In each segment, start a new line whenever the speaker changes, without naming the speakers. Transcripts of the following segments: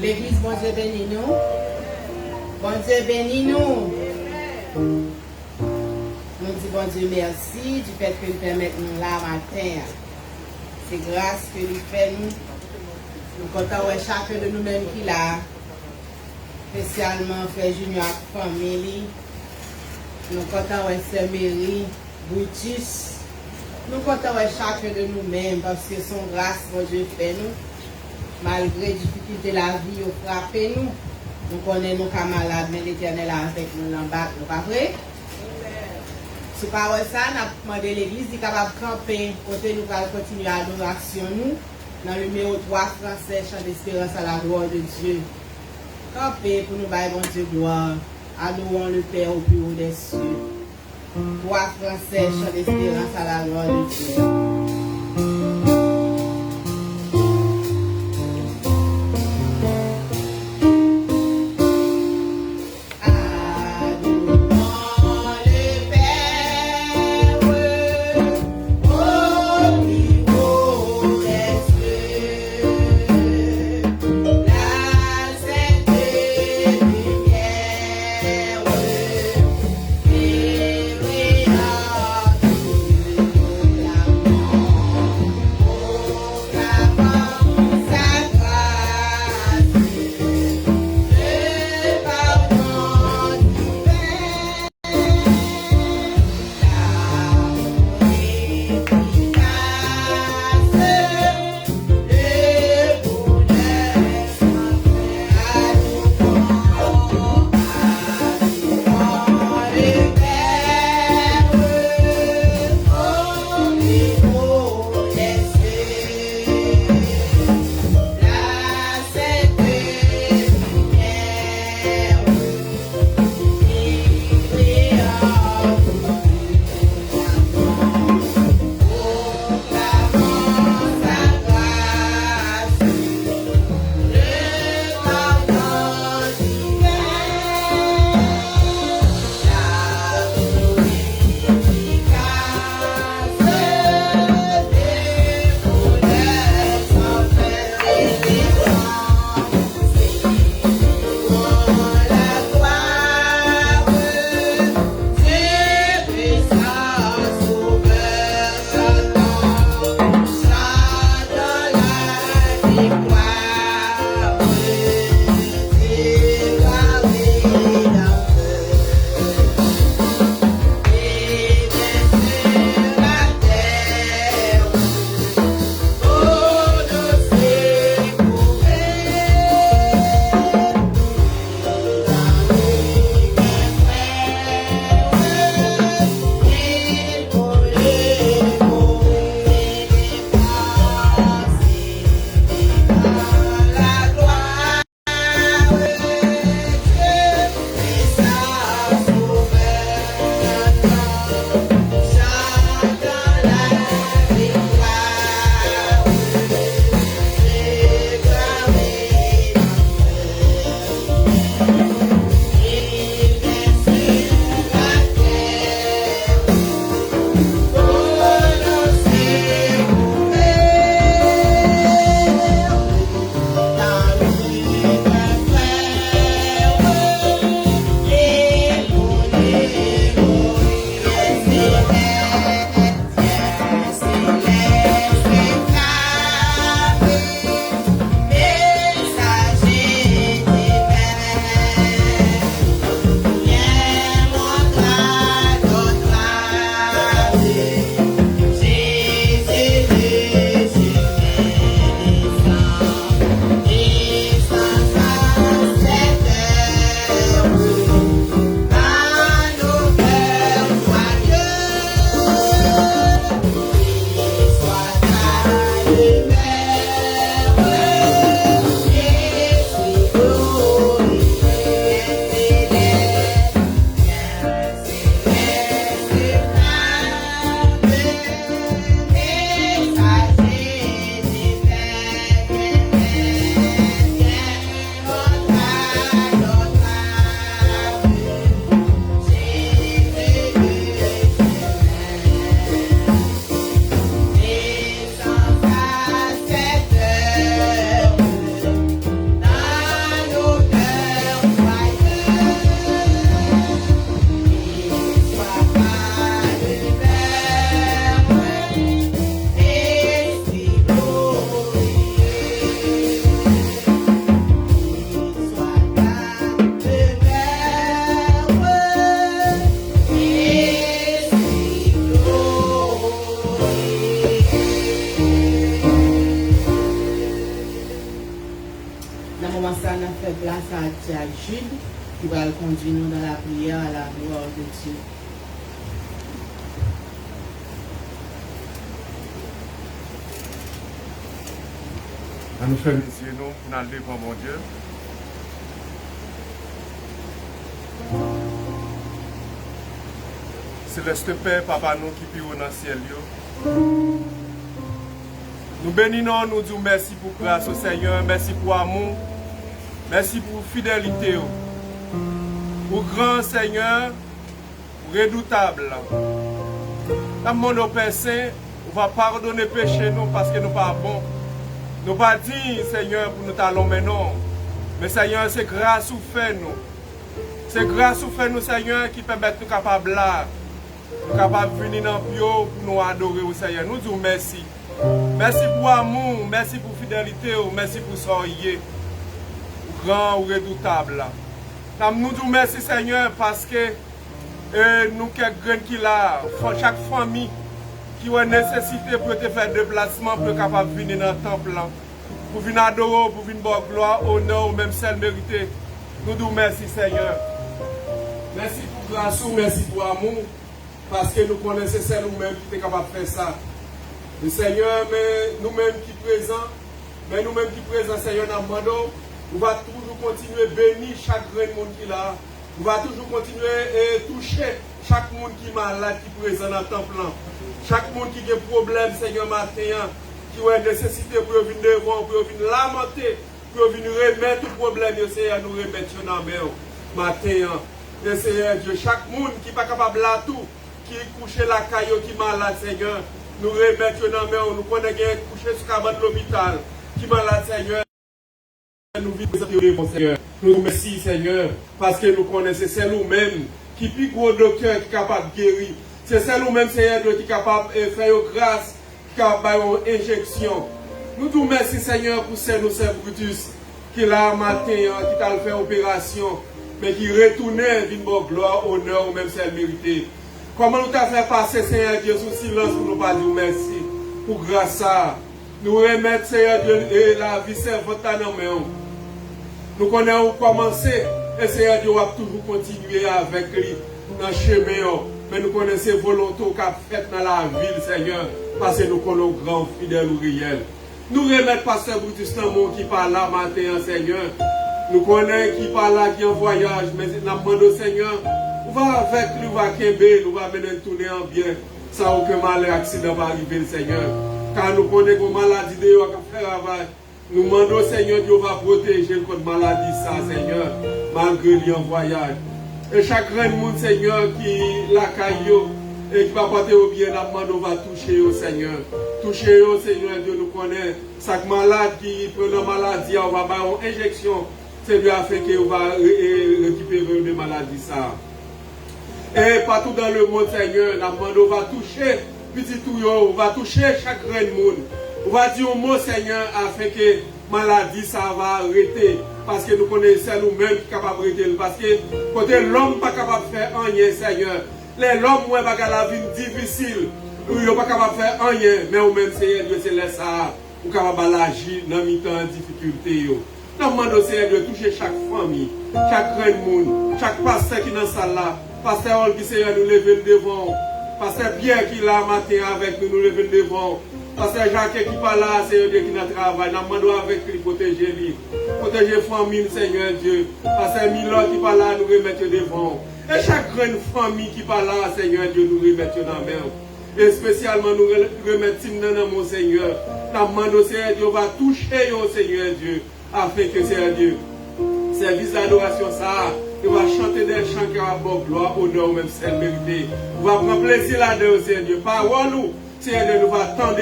L'église, bon Dieu bénis nous. Bon Dieu bénis nous. Nous disons bon Dieu merci du fait que nous permettez nous là matin. C'est grâce que nous fait nous. Nous comptons chacun de nous-mêmes qui l'a. Spécialement Frère Junior et famille. Nous comptons Sœur Mary, Brutus. Nous comptons chacun de nous-mêmes parce que son grâce, mon Dieu, fait nous. Malgré les difficultés de la vie, il frappe nous. Nous connaissons nos camarades, mais l'Éternel est avec nous en bas. Nous pas vrai? Si par ça, nous avons demandé l'église de capable de camper, côté nous allons continuer à l'adoration nous. Dans le numéro 3 français, chant d'espérance à la gloire de Dieu. Camper pour nous bailler bon Dieu gloire. Adorons le Père au plus haut des cieux. 3 français, chant d'espérance à la gloire de Dieu. Dans le moment ça, on a fait place à Tia Jude qui va le conduire nous dans la prière à la gloire de Dieu.
À nous faire les yeux, nous, pour aller devant mon Dieu. Céleste Père, Papa, nous qui vivons dans le ciel. Nous bénissons, nous disons merci pour grâce au Seigneur, merci pour amour, merci pour fidélité. Pour grand Seigneur, redoutable. Dans mon Père Saint, on va pardonner péché nous parce que nous ne sommes pas bons. Nous ne pas dire, Seigneur, pour nous talons, mais non. Mais Seigneur, c'est grâce ou fait nous. C'est grâce ou fait nous, Seigneur, qui permet de nous capables là. Nous capables de venir dans le bio pour nous adorer au Seigneur. Nous disons merci. Merci pour amour, merci pour fidélité, merci pour soyez grand ou redoutable. Nous disons merci, Seigneur, parce que nous, quelqu'un qui là, chaque famille qui a nécessité pour te faire déplacement, pour être capable de venir dans le temple, pour venir adorer, pour venir boire gloire, honneur, ou même celle méritée. Nous disons merci, Seigneur. Merci pour grâce, merci pour amour, parce que nous connaissons celle nous-mêmes qui est capable de faire ça. Le Seigneur, mais nous-mêmes qui présents, Seigneur, nous va toujours continuer à bénir chaque grand monde qui est là. Nous va toujours continuer à toucher chaque monde qui est malade, qui est présent dans le temple. Chaque monde qui a des problèmes, Seigneur, matin, qui a une nécessité pour venir devant, pour venir lamenter, pour venir remettre le problème, Seigneur, nous remettre dans la main matin. Seigneur Dieu, chaque monde qui n'est pas capable de tout, qui est couché la caillou, qui est malade, Seigneur, nous remettons dans la main, nous connaissons couché sur la cabane de l'hôpital, qui est malade, Seigneur. Nous vivons, Seigneur. Nous remercions, Seigneur, parce que nous connaissons c'est nous-mêmes qui est gros docteur qui est capable de guérir. C'est celle nous-mêmes, Seigneur, qui est capable de faire grâce, qui est capable de faire une injection. Nous nous remercions, Seigneur, pour ces nous, Brutus, qui est là matin, qui t'a fait opération, mais qui retournait d'une bonne gloire, honneur, ou même celle méritée. Comment nous t'a fait passer, Seigneur Dieu, sous silence pour nous pas dire merci. Pour grâce à nous remettre, Seigneur Dieu, et la vie servante à nos mains. Nous connaissons commencer, et Seigneur Dieu va toujours continuer avec lui dans le chemin. Mais nous connaissons volonté qu'a fait dans la ville, Seigneur, parce que nous connaissons grand fidèle ou réel. Nous remettons Pasteur Brutus Namon qui parle là matin, Seigneur. Nous connaissons qui parle là, qui est en voyage, mais nous demandons au Seigneur, on va avec lui, on va Kembe, nous va mener tourner en bien, sans aucun malheur, accident va arriver, Seigneur. Car nous connaissons une maladie de Dieu qui fait travail. Nous demandons, Seigneur, Dieu va protéger contre maladie, ça, Seigneur, malgré lui en voyage. Et chaque grand monde, Seigneur, qui la caillou et qui va porter au bien, nous demandons, va toucher au Seigneur. Toucher au Seigneur, Dieu nous connaît. Chaque malade qui prend la maladie, on va avoir une injection. C'est Dieu a fait qu'on va récupérer des maladies, ça. Et partout dans le monde, Seigneur, nous demandons, va toucher petit tout, on va toucher chaque grand monde. On va dire un mot, Seigneur, afin que maladie, ça va arrêter. Parce que nous connaissons nous-mêmes qui sommes capables d'arrêter. Parce que côté l'homme n'est pas capable de faire rien, Seigneur. L'homme, moi, pas la vie difficile. Nous ne sommes pas capable de faire rien. Mais nous-mêmes, Seigneur, Dieu, c'est là ça. Nous sommes capables d'agir dans les temps de difficulté. Nous demandons, Seigneur, de toucher chaque famille, chaque grand monde, chaque pasteur qui est dans la salle là. Pasteur Olgi, Seigneur, nous lever devant. Pasteur Pierre qui est là matin avec nous, nous lever devant. Pasteur Jacques qui parle là, Seigneur Dieu, qui n'a travail, nous demandons avec lui, protéger lui. Protéger la famille, Seigneur Dieu. Pasteur Milor qui parle là, nous remettre devant. Et chaque grande famille qui parle là, Seigneur Dieu, nous remettre dans la main. Et spécialement, nous remettre dans mon Seigneur. Nous demandons, Seigneur Dieu, va toucher au Seigneur Dieu, afin que, Seigneur Dieu, service d'adoration, ça, il va chanter des chants qui ont bon gloire, honneur, même celle méritée. On va prendre plaisir là-dedans, Seigneur Dieu. Parole nous. Seigneur Dieu, nous va attendre.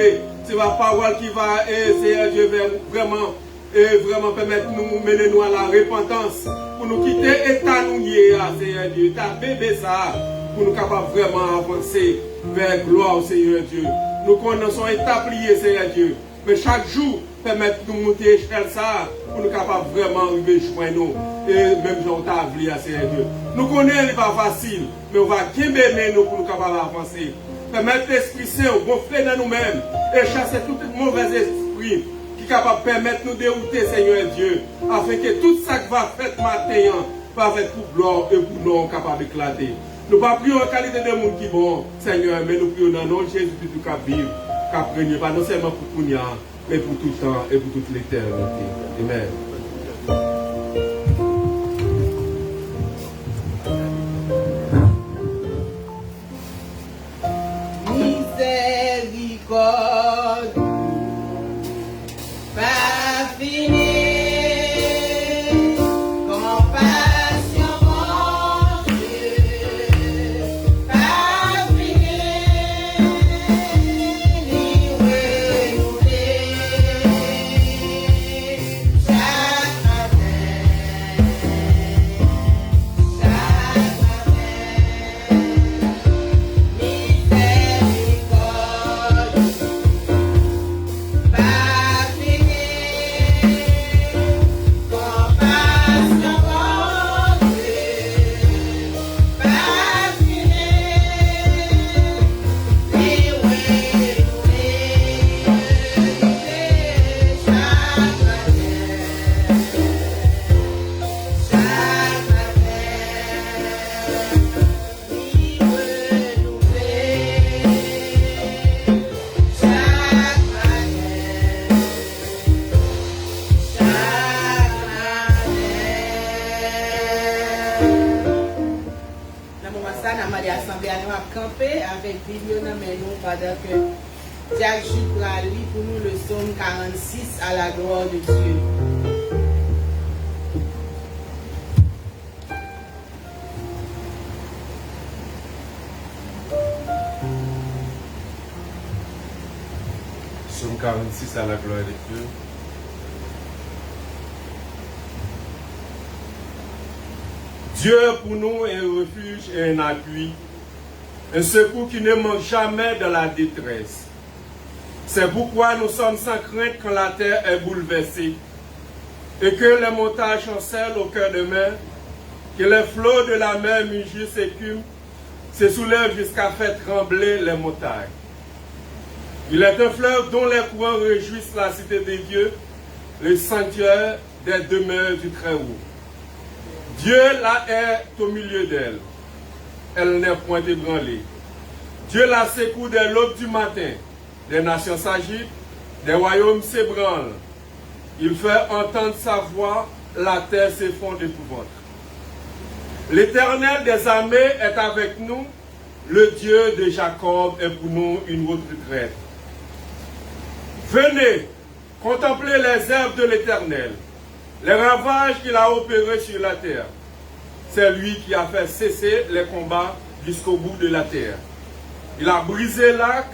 C'est la parole qui va, Seigneur Dieu, vraiment permettre de nous mener nous à la repentance. Pour nous quitter l'état nous hier, Seigneur Dieu. Ta bébé ça, pour nous capables vraiment avancer vers gloire, Seigneur Dieu. Nous connaissons établis, Seigneur Dieu. Mais chaque jour, permettre de nous monter l'échelle ça, pour nous capables vraiment arriver joindre nous. Et même si on t'a voulu, Seigneur Dieu. Nous connaissons, ce n'est pas facile, mais on va mener nous pour nous capables d'avancer. Permettre l'Esprit Saint gonfler dans nous-mêmes et chasser tout mauvais esprit qui est capable de permettre nous dérouter, Seigneur Dieu, afin que tout ça qui va faire matin va être pour gloire et pour nous capable d'éclater. Nous ne prions pas en qualité de monde qui est bon, Seigneur, mais nous prions dans le nom de Jésus pour tout cap vivre, cap régner, pas non seulement pour Kounia, mais pour tout le temps et pour toute l'éternité. Amen.
Miséricorde, pas fini. Compassion, mon Dieu, pas fini. Renouvelé chaque matin, miséricorde, pas fini. Compassion, mon Dieu, pas fini. Dans le moment ça, nous avons assemblée à nous à camper avec Bible dans mes nous pendant que Jacques Jules pour lui pour nous le psaume 46 à la gloire de Dieu.
Psaume 46 à la gloire de Dieu. Dieu pour nous est un refuge et un appui, un secours qui ne manque jamais de la détresse. C'est pourquoi nous sommes sans crainte quand la terre est bouleversée et que les montagnes chancellent au cœur de mer, que les flots de la mer mugissent et écument, se soulèvent jusqu'à faire trembler les montagnes. Il est un fleuve dont les courants réjouissent la cité des dieux, le sanctuaire des demeures du Très-Haut. Dieu la est au milieu d'elle. Elle n'est point ébranlée. Dieu la secoue dès l'aube du matin. Des nations s'agitent, des royaumes s'ébranlent. Il fait entendre sa voix, la terre s'effondre d'épouvante. L'Éternel des armées est avec nous. Le Dieu de Jacob est pour nous une retraite. Venez, contemplez les œuvres de l'Éternel, les ravages qu'il a opérés sur la terre. C'est lui qui a fait cesser les combats jusqu'au bout de la terre. Il a brisé l'arc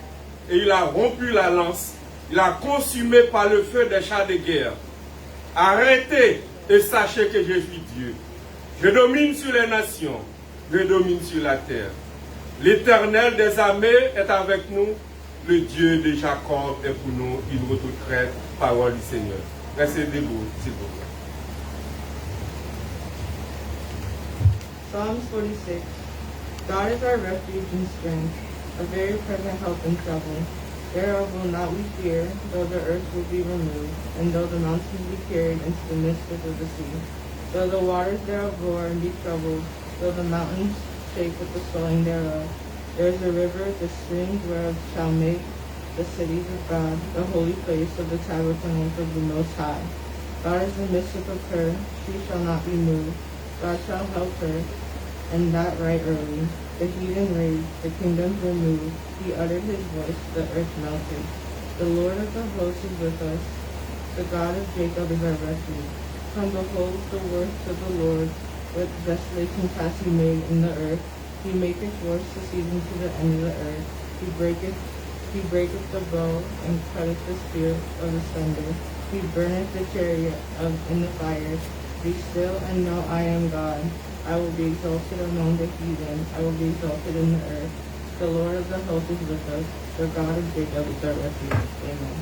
et il a rompu la lance. Il a consumé par le feu des chars de guerre. Arrêtez et sachez que je suis Dieu. Je domine sur les nations, je domine sur la terre. L'Éternel des armées est avec nous. Le Dieu de Jacob est pour nous une retraite, parole du Seigneur. Restez debout, s'il vous plaît.
Psalms 46. God is our refuge and strength, a very present help in trouble. Thereof will not we fear, though the earth will be removed, and though the mountains be carried into the midst of the sea. Though the waters thereof roar and be troubled, though the mountains shake with the swelling thereof. There is a river, the streams whereof shall make the cities of God, the holy place of the tabernacles of the Most High. God is the midst of her, she shall not be moved. God shall help her, and that right early. The heathen raged, the kingdoms were moved. He uttered his voice, the earth melted. The Lord of the hosts is with us. The God of Jacob is our refuge. Come behold the works of the Lord, what desolations hath he made in the earth. He maketh wars to cease to the end of the earth. He breaketh the bow and cutteth the spear of the thunder. He burneth the chariot in the fire. Be still and know I am God. I will be exalted among the heathen. I will be exalted in the earth. The Lord of the hosts is with us. The God of Jacob is our refuge. Amen.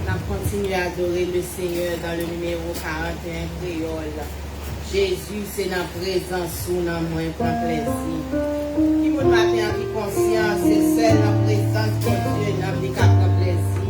On a continué à adorer le Seigneur dans le numéro 41 créole. Jésus, c'est dans la présence ou dans moi prend plaisir. Qui vous matin qui conscience, c'est celle dans la présence de Dieu, dans le cas prend plaisir.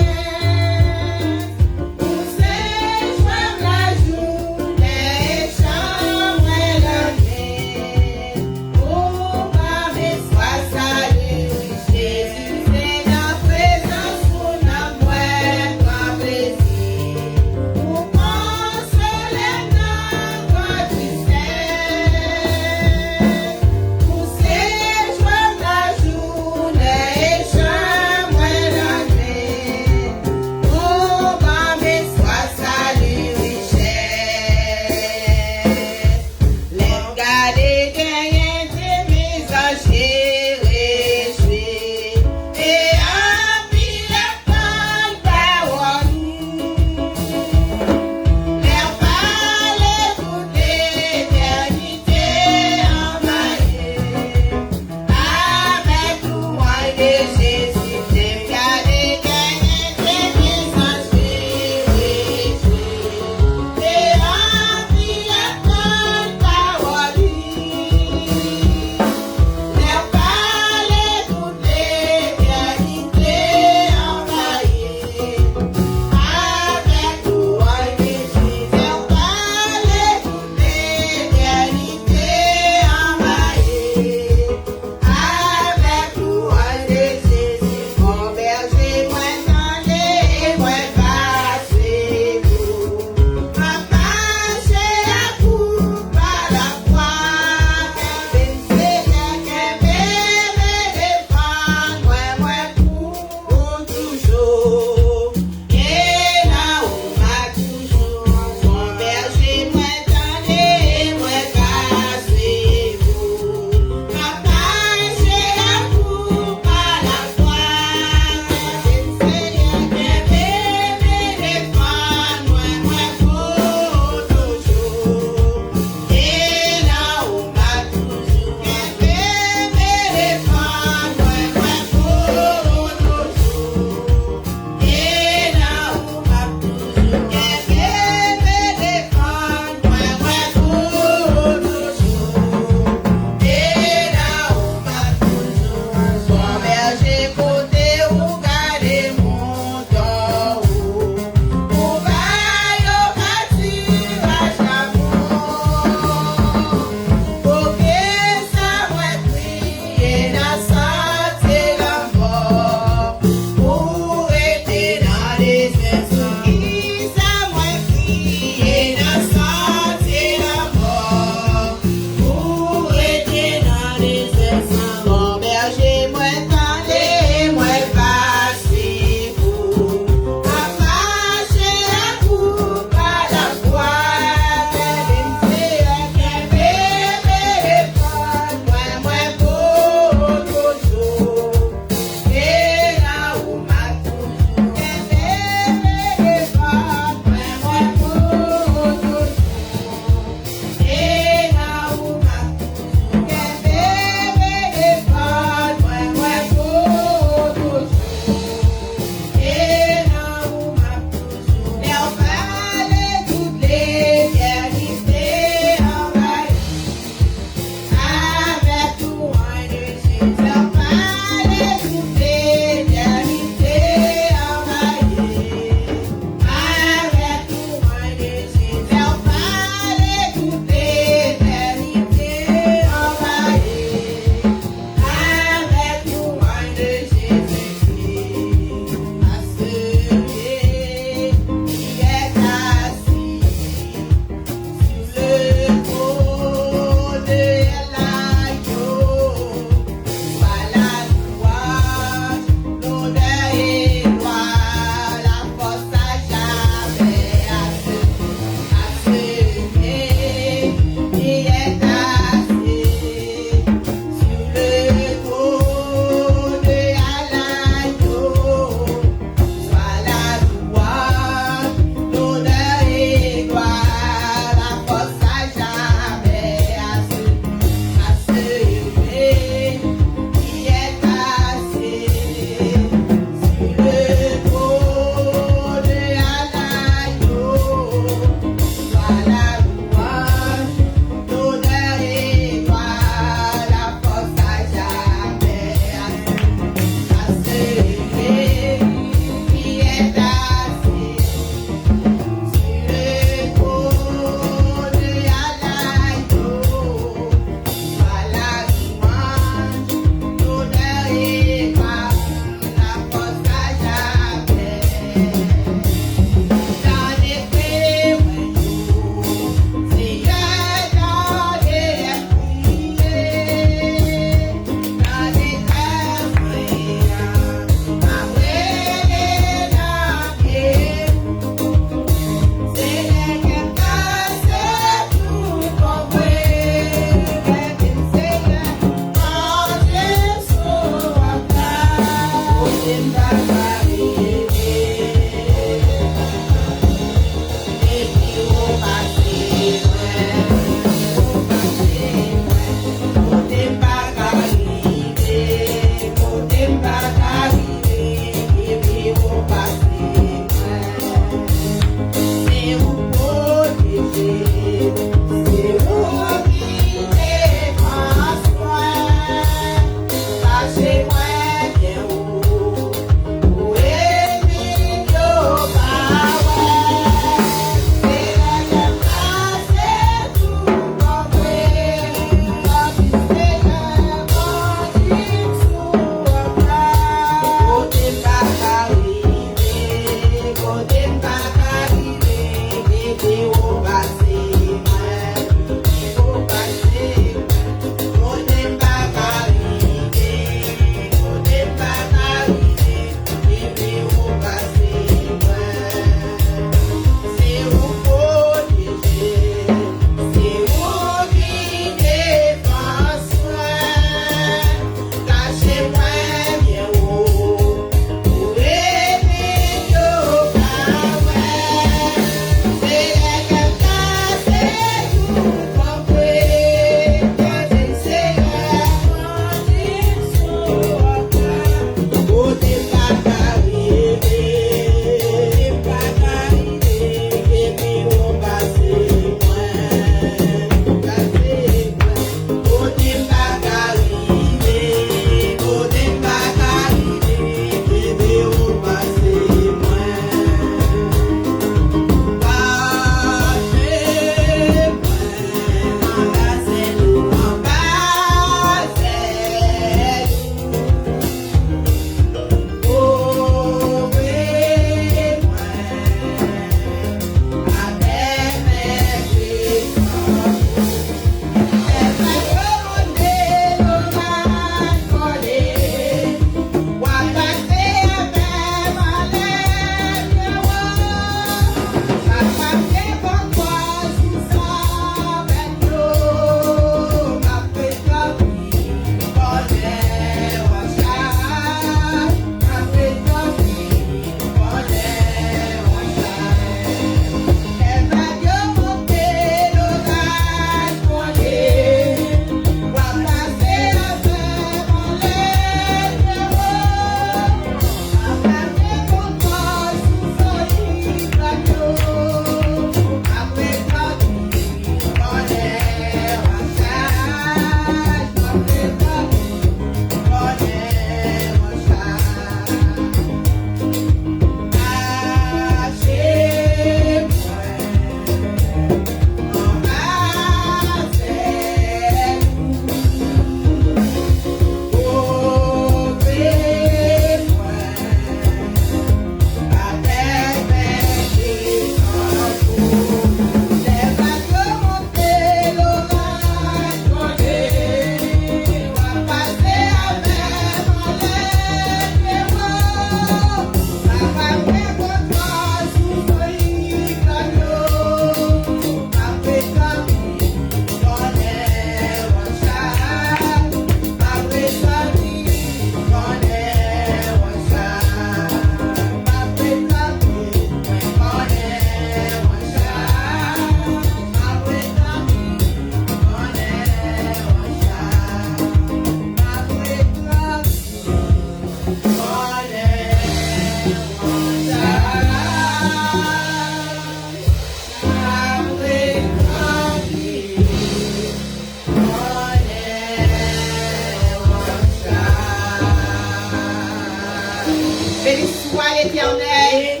l'Éternel.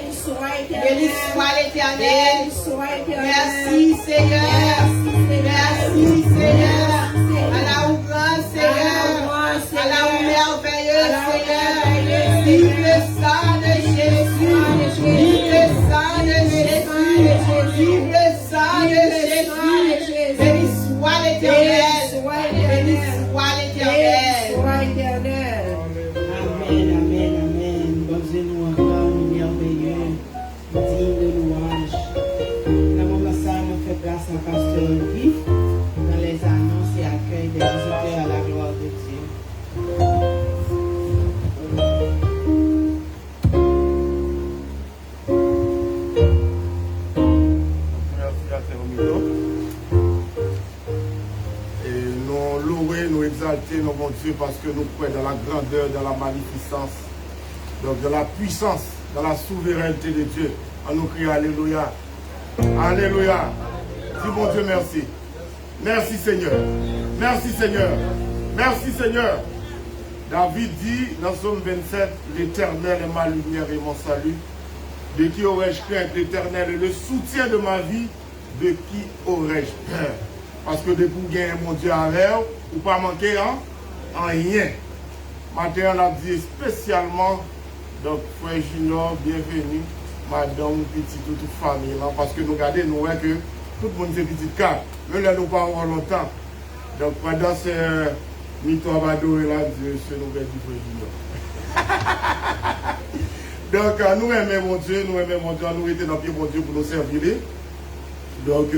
Béni soit l'Éternel. Merci Seigneur. Merci Seigneur. Allah ou grand Seigneur. Allah ou merveilleux Seigneur. Vive le sang de Jésus. Vive le sang de Jésus. Vive le sang de Jésus. Béni soit l'Éternel. Béni soit l'Éternel. Amen, amen, amen. Bon Dieu nous encore, nous merveilleux, digne de louange. Dans le moment ça, nous fait place à Pasteur Vif dans les annonces et accueil des visiteurs à la gloire de Dieu.
remercier nos bon Dieu parce que nous croyons dans la grandeur, dans la magnificence, donc de la puissance, dans la souveraineté de Dieu. On nous crie Alléluia. Alléluia. Dis mon Dieu merci. Merci Seigneur. Merci Seigneur. Merci Seigneur. David dit dans Psaume 27, l'Éternel est ma lumière et mon salut. De qui aurais-je crainte? L'Éternel est le soutien de ma vie. De qui aurais-je peur? Parce que depuis que gagner mon Dieu avec ou pas manquer en rien. Matin, on a dit spécialement, donc frère Junior, bienvenue, madame, petite, toute famille, là, parce que nous regardons, nous voyons que tout le monde est petit cas. Même là, nous pas avoir longtemps. Donc pendant ce mi-temps, adorer là, Dieu, c'est nous du frère Junior. Donc nous aimons mon Dieu, nous étions dans le pied mon Dieu pour nous servir. Donc,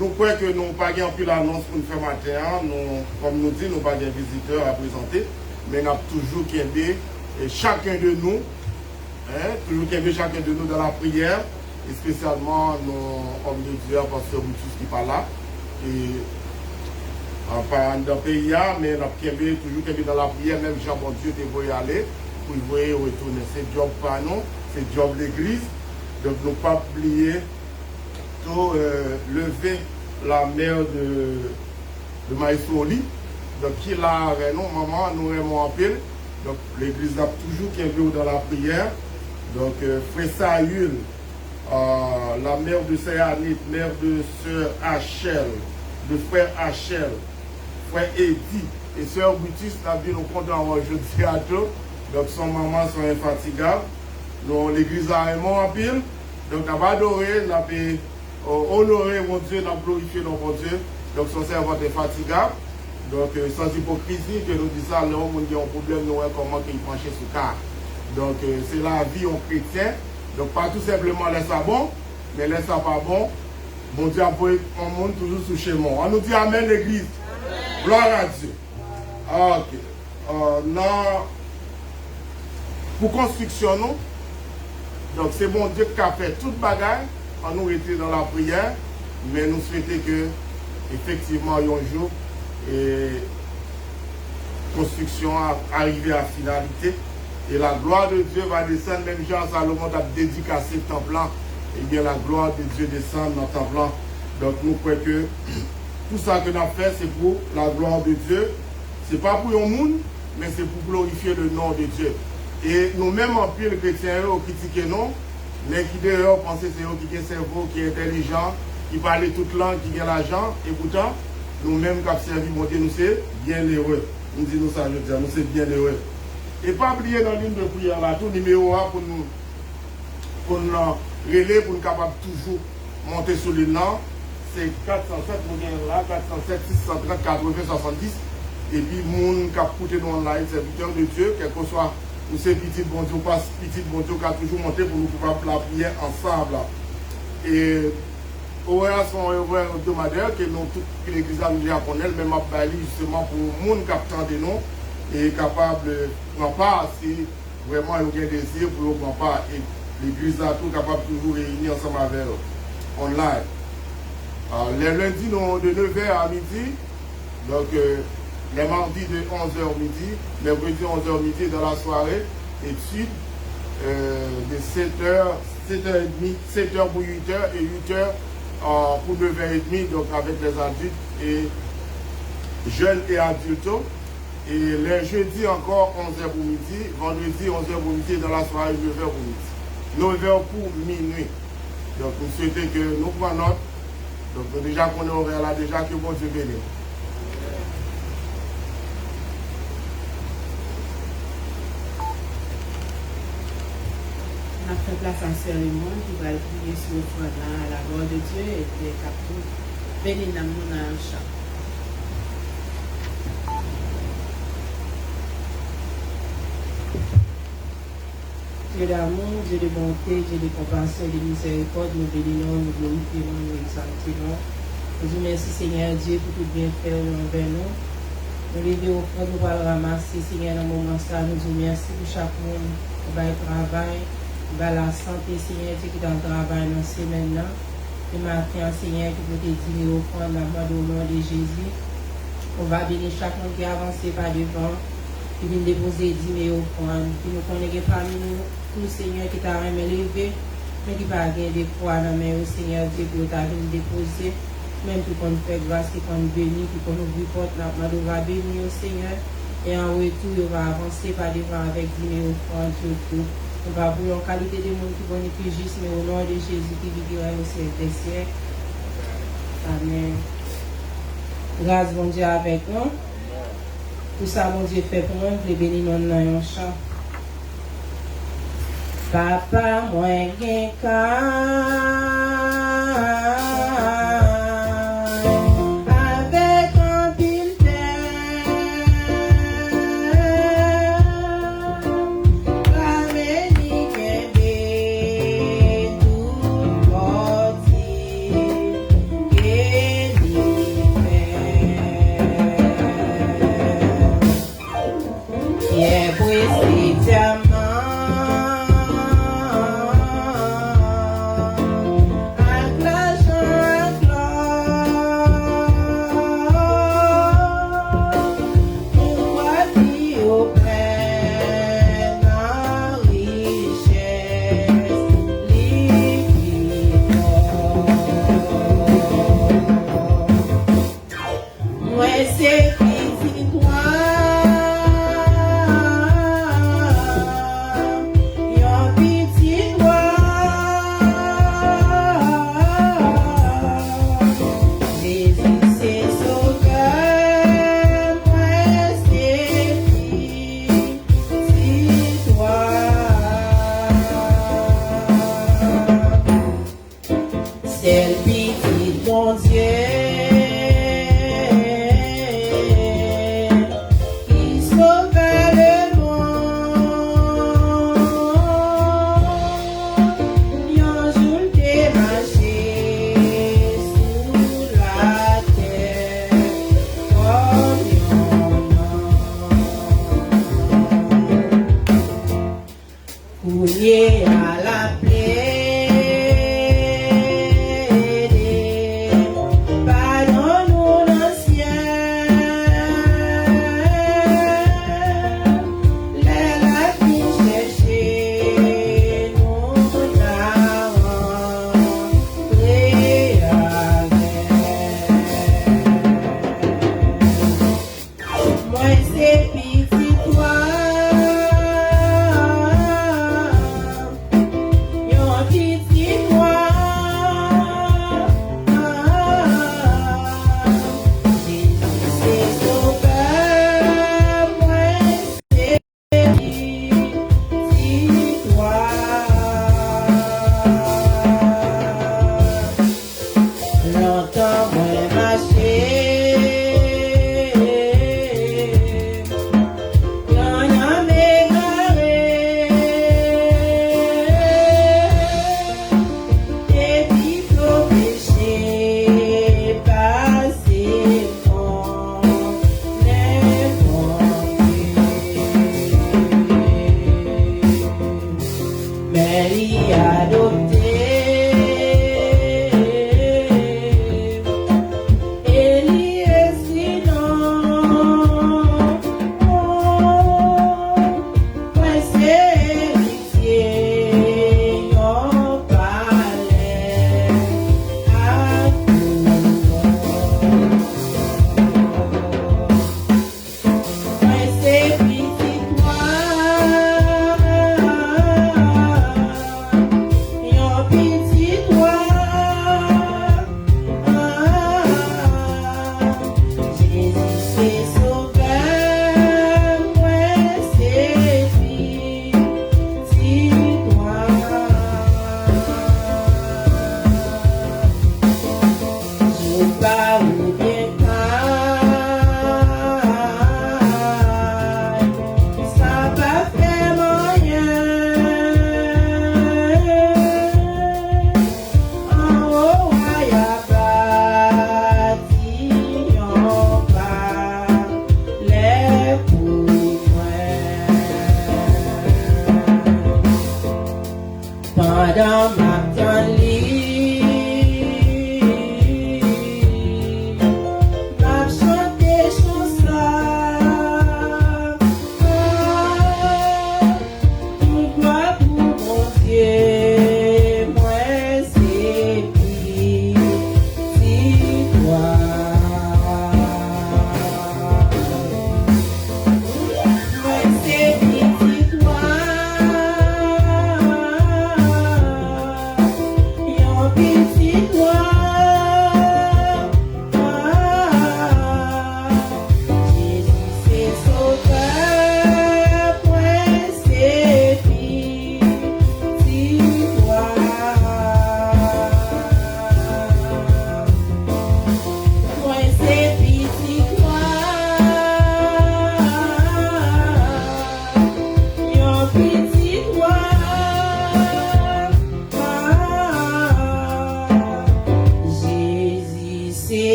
nous croyons que nous n'avons pas plus l'annonce pour nous faire matin. Nous, comme nous dit, nous n'avons pas de visiteurs à présenter. Mais nous avons toujours qu'aider chacun de nous, toujours qu'aider chacun de nous dans la prière. Et spécialement nos hommes de Dieu, pasteur Boutus qui parle là. Et pas dans le pays, mais nous avons toujours qu'aider dans la prière. Même Jean, bon Dieu, tu veux y aller pour y voir retourner. C'est job pas nous, c'est job l'église. Donc, nous ne pas oublier. Lever la mère de Maïsoli, donc qui l'a avec nous, maman, nous aimons en pile. Donc l'église a toujours qui est dans la prière. Donc frère Saül, la mère de sœur Anit, mère de sœur Hachel, de frère Hachel, frère Eddie et sœur Boutis, la vie nous comptons aujourd'hui à tout. Donc son maman sont infatigables. Donc l'église a aimé en pile. Donc on va adorer, on va honorer mon Dieu, on a glorifié mon Dieu. Donc son servant est fatigable. Donc sans hypocrisie que nous disons ça, l'homme qui a un problème, nous comment il penche sous car. Donc c'est la vie en chrétien. Donc pas tout simplement laisse ça bon, mais laisse ça pas bon. Mon Dieu a envoyé un monde toujours sous chez moi. On nous dit Amen l'église. Gloire à Dieu. Ok. Non. Pour construction, nous. Donc c'est mon Dieu qui a fait toute bagaille. On nous était dans la prière, mais nous souhaitons que, effectivement, un jour, et construction arrive à finalité. Et la gloire de Dieu va descendre, même Jean Salomon a dédicacé le temple-là. Et bien la gloire de Dieu descend dans le temple-là. Donc nous croyons que tout ça que nous avons fait, c'est pour la gloire de Dieu. Ce n'est pas pour le monde, mais c'est pour glorifier le nom de Dieu. Et nous-mêmes, en pile chrétiens, on critique nous. Mais qui d'ailleurs pensent que c'est eux qui ont un cerveau, qui est intelligent, qui parle toute langue, qui a l'argent. Et pourtant, nous-mêmes qui avons servi mon Dieu, nous sommes bien heureux. Nous disons ça, je dis, nous sommes bien heureux. Et pas oublier dans l'une de prière là, tout numéro 1 pour nous relayer, pour nous capables toujours monter sur le nom. C'est 407, nous gagnons là, 407, 630, 80, 70. Et puis, nous qui écouté nous online, serviteurs de Dieu, quel que soit. Nous c'est petit bon Dieu, pas petit bon Dieu qui a toujours monté pour nous pouvoir la prière ensemble. Et horaires sont horaires hebdomadaires que nous, toute l'église a nous connaît, même à Bali, justement pour le monde qui attend de nous et capable de prendre part si vraiment il y a un désir pour le prendre part. Et l'église a tout capable de toujours réunir ensemble avec eux, online. Les lundis, de 9h à midi, donc les mardis de 11h midi, mercredi 11h midi dans la soirée, études de 7h pour 8h et 8h pour 9h30, donc avec les adultes et jeunes et adultes. Et les jeudis encore 11h pour midi, vendredi 11h pour midi dans la soirée 9h pour midi. 9h pour minuit. Donc nous souhaitons que nous prenons note. Donc déjà qu'on est horaire là, déjà que bon Dieu bénisse.
On a fait place en cérémonie qui va prier sur le front à la gloire de Dieu et puis captout. Béni dans mon chant. Dieu d'amour, Dieu de bonté, Dieu de compassion, de miséricorde, nous bénissons, nous glorifions, nous exaltons. Nous vous remercions, Seigneur Dieu, pour tout bien faire envers nous. Nous levons au front, nous allons ramasser, Seigneur, dans le moment ça. Nous vous remercions pour chaque monde qui va au travail. La santé, Seigneur, Dieu qui est dans le travail dans ces semaines-là. Le matin, Seigneur, qui peut te dire au fond de la mort au nom de Jésus. On va bénir chaque monde qui avance par devant, qui vient déposer 10 000 offrandes, qui nous connaît parmi nous, tout Seigneur qui t'a remis levé, mais qui va gagner des fois dans mais au Seigneur Dieu pour t'a venu déposer, même qui qu'on fait grâce, qui qu'on bénit, qui qu'on ouvre porte, on va bénir au Seigneur, et en retour, on va avancer par devant avec 10 000 offrandes surtout. On va vouloir en qualité de monde qui connaît plus juste, mais au nom de Jésus qui vivra au siècle des siècles. Amen. Grâce, bon Dieu, avec nous. Tout ça, bon Dieu, fait pour nous, les bénis nous dans un chant. Papa, moi, gen avec un pile rameni kebe tout parti yeah, pues diamant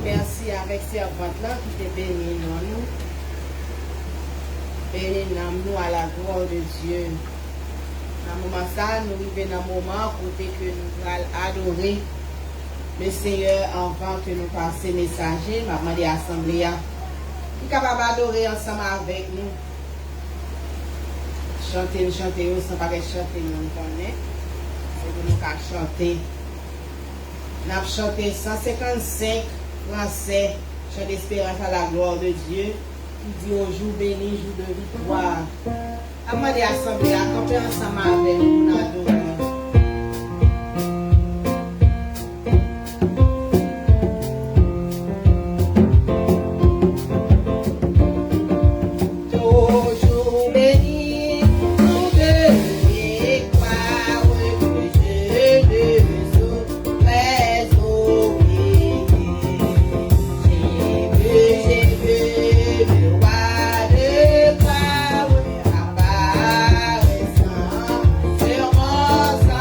Merci avec servante là qui te bénit nous. Bénis nous à la gloire de Dieu. Dans le moment ça, nous arrivons dans le moment côté que nous allons adorer le Seigneur avant que nous passions messager. Je demande à l'Assemblée qui est capable d'adorer ensemble avec nous. Chanter, sans pas chanter, nous connaissons. C'est pour nous chanter. Nous avons chanté 155 français, chant d'espérance à la gloire de Dieu, qui dit au jour béni, jour de victoire. Amandé Assemblée, à camper ensemble avec nous, nous adorer.
Sur mon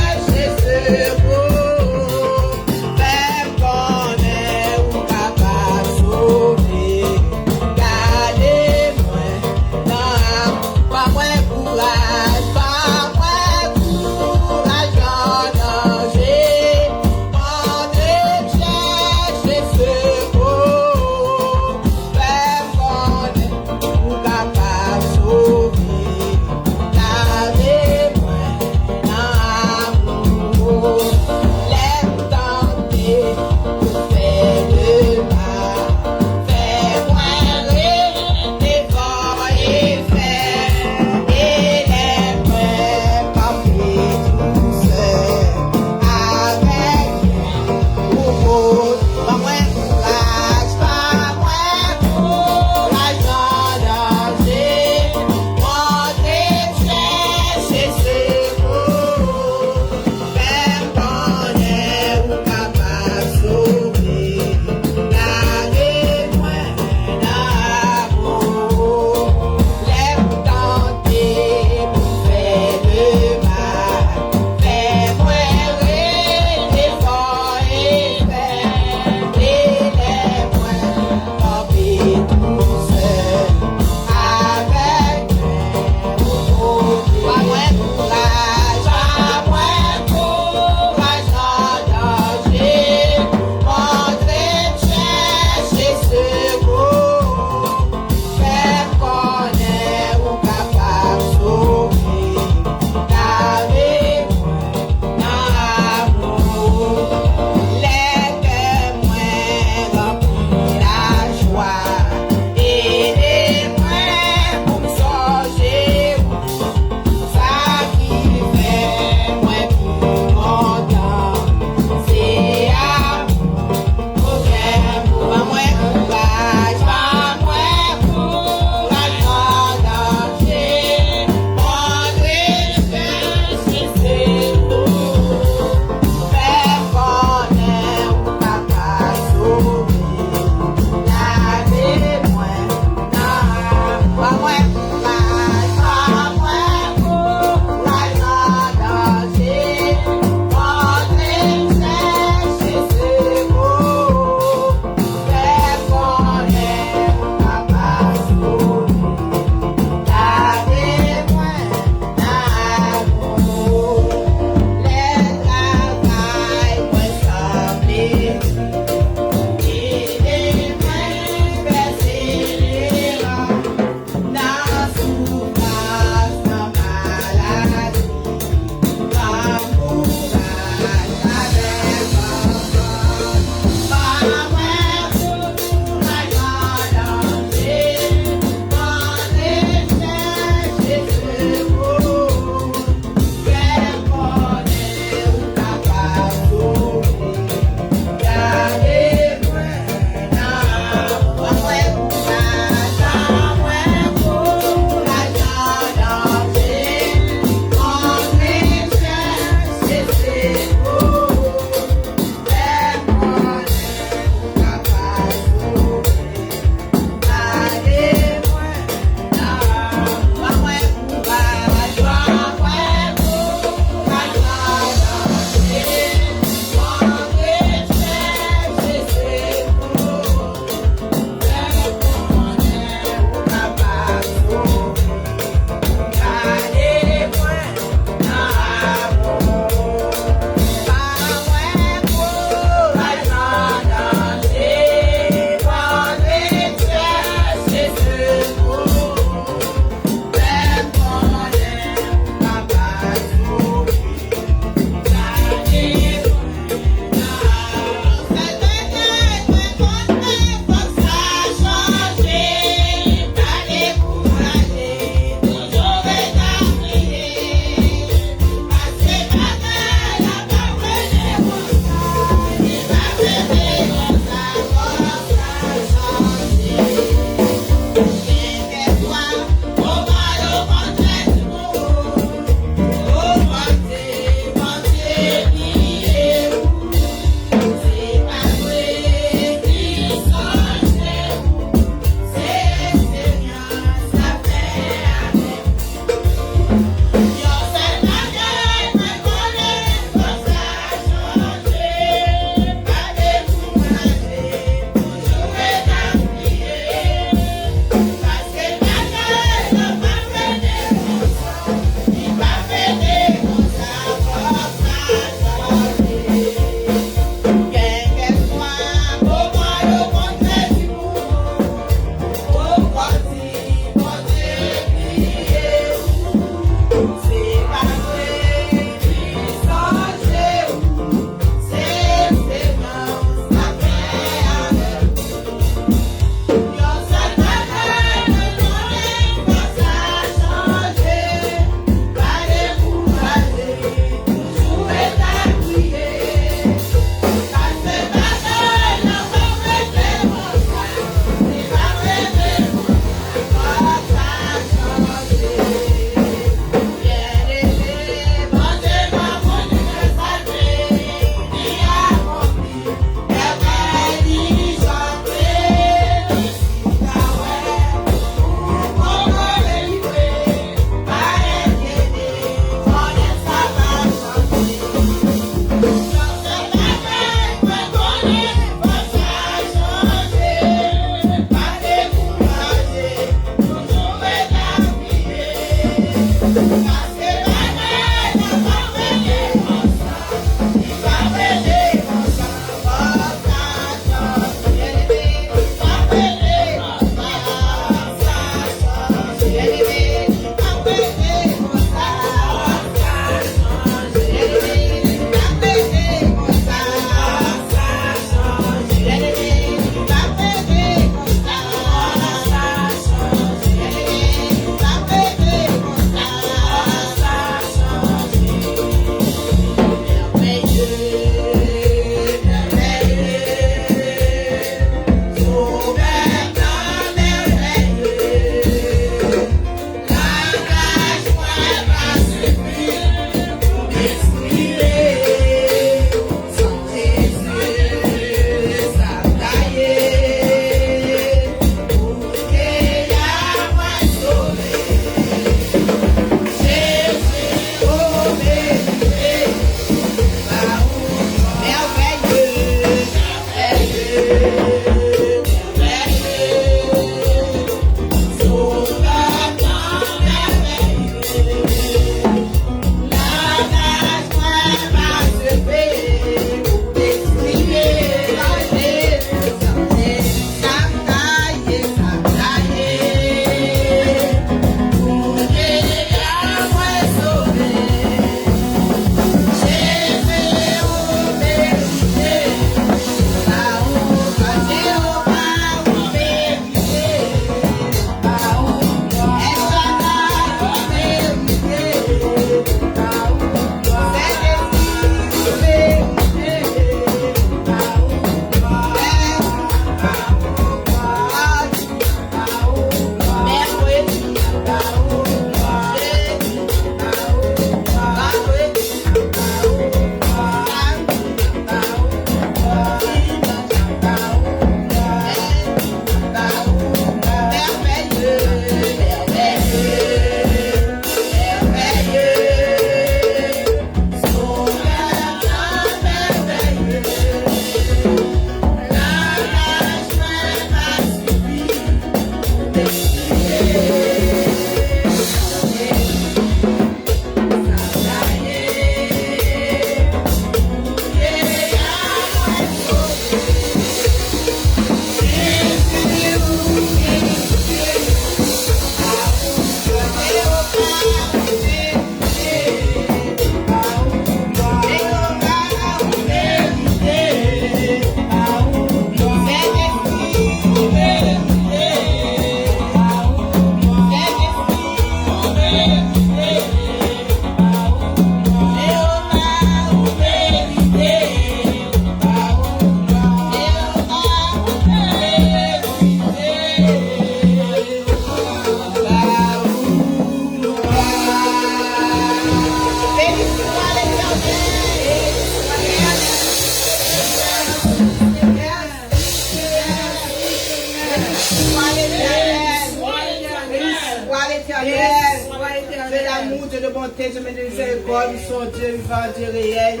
Dieu de bonté, Dieu de miséricorde, son Dieu vivant, Dieu réel.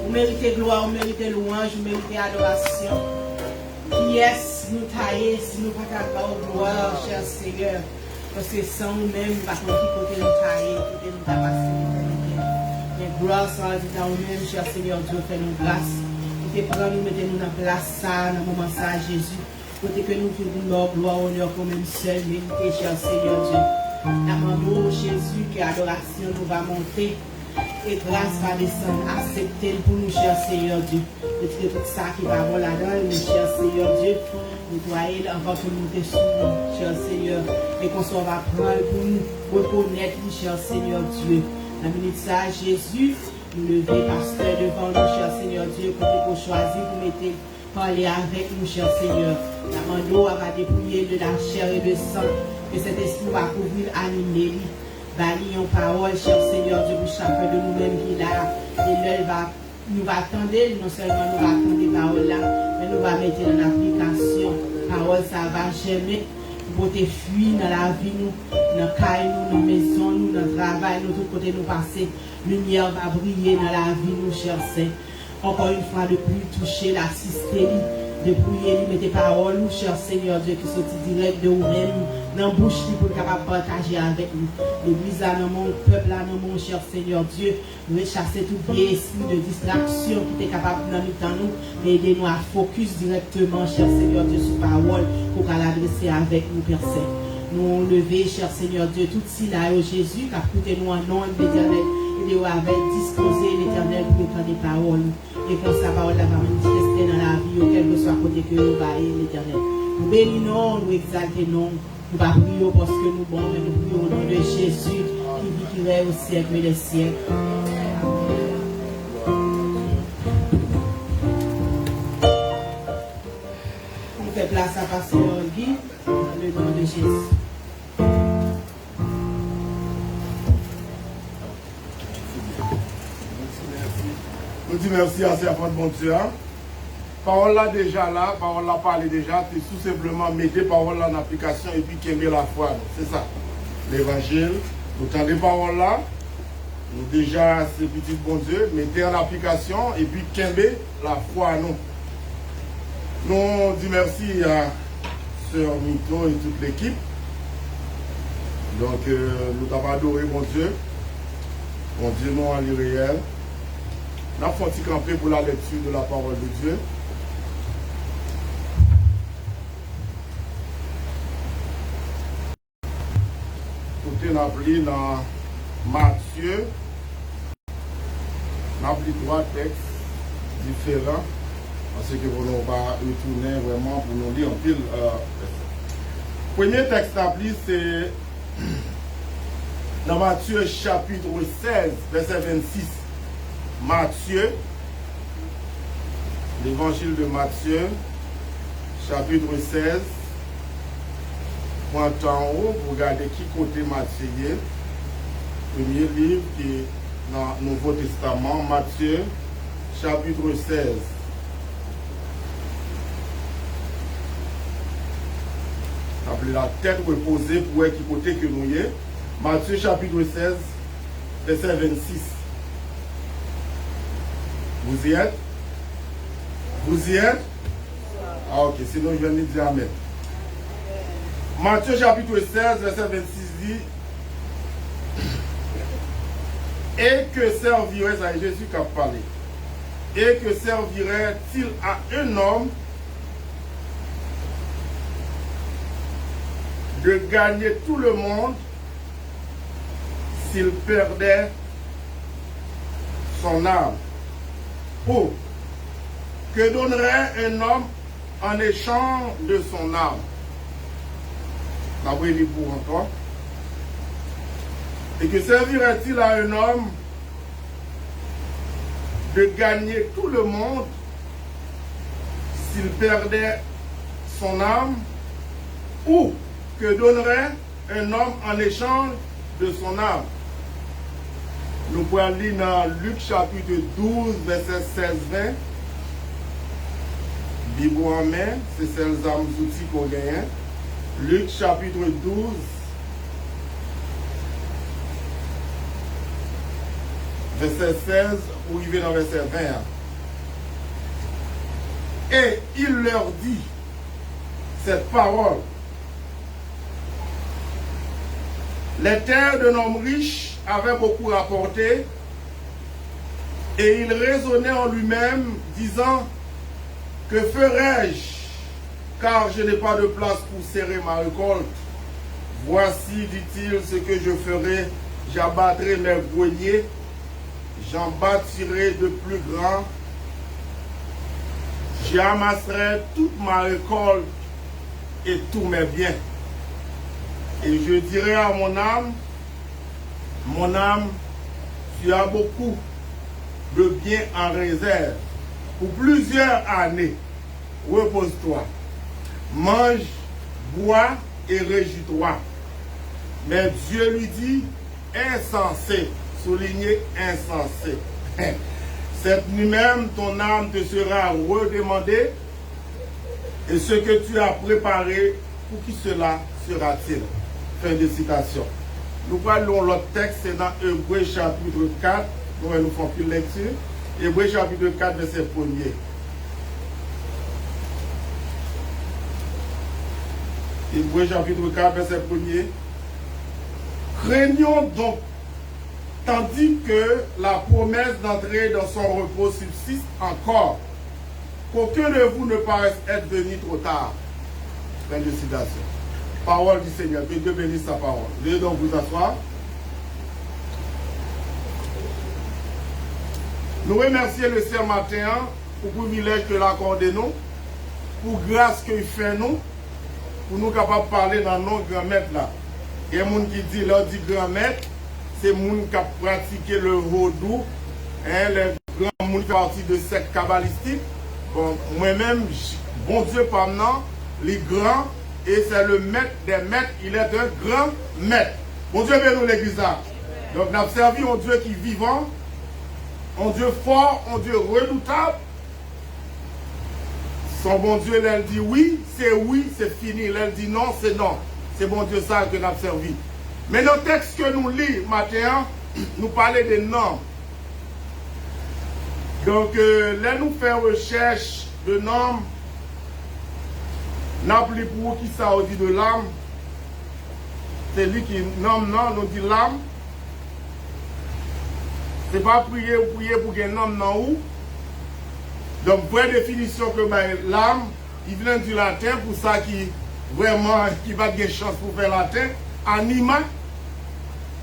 Vous méritez gloire, vous méritez louange, vous méritez adoration. Qui est-ce nous tailler si nous ne pas capable gloire, cher Seigneur? Parce que sans nous-mêmes, nous ne pouvons pas côté nous tailler, côté nous tabasser, mais gloire soit à nous-mêmes, cher Seigneur Dieu, fais-nous grâce. Nous te prenons, nous mettons-nous dans la place, ça, dans le moment ça, Jésus. Côté que nous faisons gloire, honneur, comme même seul, mérité, cher Seigneur Dieu. Nous Jésus, que l'adoration nous va monter. Et grâce va descendre, accepter pour nous, cher Seigneur Dieu. Retirer tout ça qui va voir là-dedans, nous, cher Seigneur Dieu. Nettoyer avant que nous te souvent, cher Seigneur. Et qu'on soit va prendre pour nous reconnaître, cher Seigneur Dieu. La minute ça, Jésus, nous lever, pasteur, devant nous, cher Seigneur Dieu, pour choisir, pour mettre, parler avec nous, cher Seigneur. La mando va dépouiller de la chair et de sang, que cet esprit va couvrir, animer. Bali en parole, cher Seigneur Dieu, pour chacun de nous-mêmes qui est là. Et là, nous va attendre, non seulement nous va attendre parole là, mais nous va mettre en application. Parole, ça va germer, pour te fuir dans la vie, nous, dans la caille, nous, dans la maison, nous, dans le travail, nous, tout côté nous passer. Lumière va briller dans la vie, nous, cher Saint. Encore une fois, de plus toucher, l'assister, de prier, de mettre paroles, nous, cher Seigneur Dieu, qui sont direct de nous-mêmes, dans la bouche, pour capable partager avec nous. L'église là, dans mon peuple là, dans mon cher Seigneur Dieu, nous chasser tout vieil esprit de distraction qui est capable de nous dans nous, mais aider-nous à focus directement, cher Seigneur Dieu, sur parole, pour qu'elle l'adresser avec nous, Père Saint. Nous lever, cher Seigneur Dieu, tout ci là, au Jésus, qu'a coûté nous en nom de l'Éternel, et de avec disposé l'Éternel pour écouter des paroles. Et comme sa parole va manifester dans la vie, quel que soit côté que nous va l'Éternel. Nous bénissons, nous exaltons, nous prions parce que nous bons, mais nous prions au nom de Jésus qui vit, qui règne au siècle des siècles. Nous faisons place à Pasteur Guy, dans le nom de Jésus.
Nous disons merci à servant de bon Dieu. Parole là déjà là, parole là parlé déjà, c'est tout simplement mettre parole là en application et puis qu'aimer la foi. C'est ça. L'évangile, nous tendez parole là, nous déjà c'est petit bon Dieu, mettez en application et puis qu'aimer la foi nous. Nous disons merci à Sœur Mito et toute l'équipe. Donc nous avons adoré mon Dieu. Mon Dieu nous en réel. Nous avons fait camper pour la lecture de la parole de Dieu. Tout est appelé dans Matthieu. Nous avons trois textes différents. Parce que nous va retourner vraiment pour nous lire en pile. Premier texte appelé, c'est dans Matthieu chapitre 16, verset 26. Matthieu, l'évangile de Matthieu, chapitre 16, point en haut, pour regarder qui côté Matthieu est. Premier livre qui est dans le Nouveau Testament, Matthieu, chapitre 16. Appelez la tête reposée pour qui côté que nous y est. Matthieu, chapitre 16, verset 26. Vous y êtes? Vous y êtes? Ah ok, sinon je viens de dire Amen. Matthieu chapitre 16, verset 26 dit: et que servirait, ça est Jésus qui a parlé, et que servirait-il à un homme de gagner tout le monde s'il perdait son âme? Ou que donnerait un homme en échange de son âme? La voyez pour encore. Et que servirait-il à un homme de gagner tout le monde s'il perdait son âme? Ou que donnerait un homme en échange de son âme? Nous pouvons lire dans Luc chapitre 12, verset 16-20. Bible en main, c'est celles outils qu'on gagne. Luc chapitre 12, verset 16, pour arriver dans verset 20. Et il leur dit cette parole. Les terres d'un homme riche avaient beaucoup rapporté, et il raisonnait en lui-même, disant, que ferai-je, car je n'ai pas de place pour serrer ma récolte. Voici, dit-il, ce que je ferai, j'abattrai mes greniers, j'en bâtirai de plus grands, j'amasserai toute ma récolte et tous mes biens. Et je dirai à mon âme, tu as beaucoup de biens en réserve pour plusieurs années. Repose-toi, mange, bois et régis-toi. Mais Dieu lui dit, insensé, souligné insensé. Cette nuit même, ton âme te sera redemandée, et ce que tu as préparé, pour qui cela sera-t-il? Fin de citation. Nous parlons l'autre texte, c'est dans Hébreux chapitre 4, nous allons faire une lecture. Hébreux chapitre 4, verset 1er. Hébreux chapitre 4, verset 1er. Craignons donc, tandis que la promesse d'entrer dans son repos subsiste encore, qu'aucun de vous ne paraisse être venu trop tard. Fin de citation. Parole du Seigneur, que Dieu bénisse sa parole. Veuillez donc vous asseoir. Nous remercions le Seigneur matin pour le privilège que l'accordé nous, pour grâce qu'il fait nous, pour nous capables de parler dans nos grands maîtres là. Il y a des gens qui disent, leur dit grand maître, c'est les gens qui ont pratiqué le vaudou, hein, les grands gens qui font partie de cette kabbalistique. Bon, moi-même, bon Dieu par maintenant, les grands, et c'est le maître des maîtres, il est un grand maître. Bon Dieu bénit l'église là. Donc nous avons servi un Dieu qui est vivant, un Dieu fort, un Dieu redoutable. Son bon Dieu, il dit oui, c'est fini. Il dit non, c'est non. C'est bon Dieu ça que nous avons servi. Mais dans le texte que nous lisons matin, nous parlons des normes. Donc là, nous faisons recherche de normes. N'appelez pour qui ça dit de l'âme. C'est lui qui nomme, non, nous dit l'âme. C'est pas prier pour qu'il y ait un homme dans où. Donc, vraie définition que l'âme, il vient du latin, pour ça qui vraiment, qui va avoir chance pour faire latin, anima,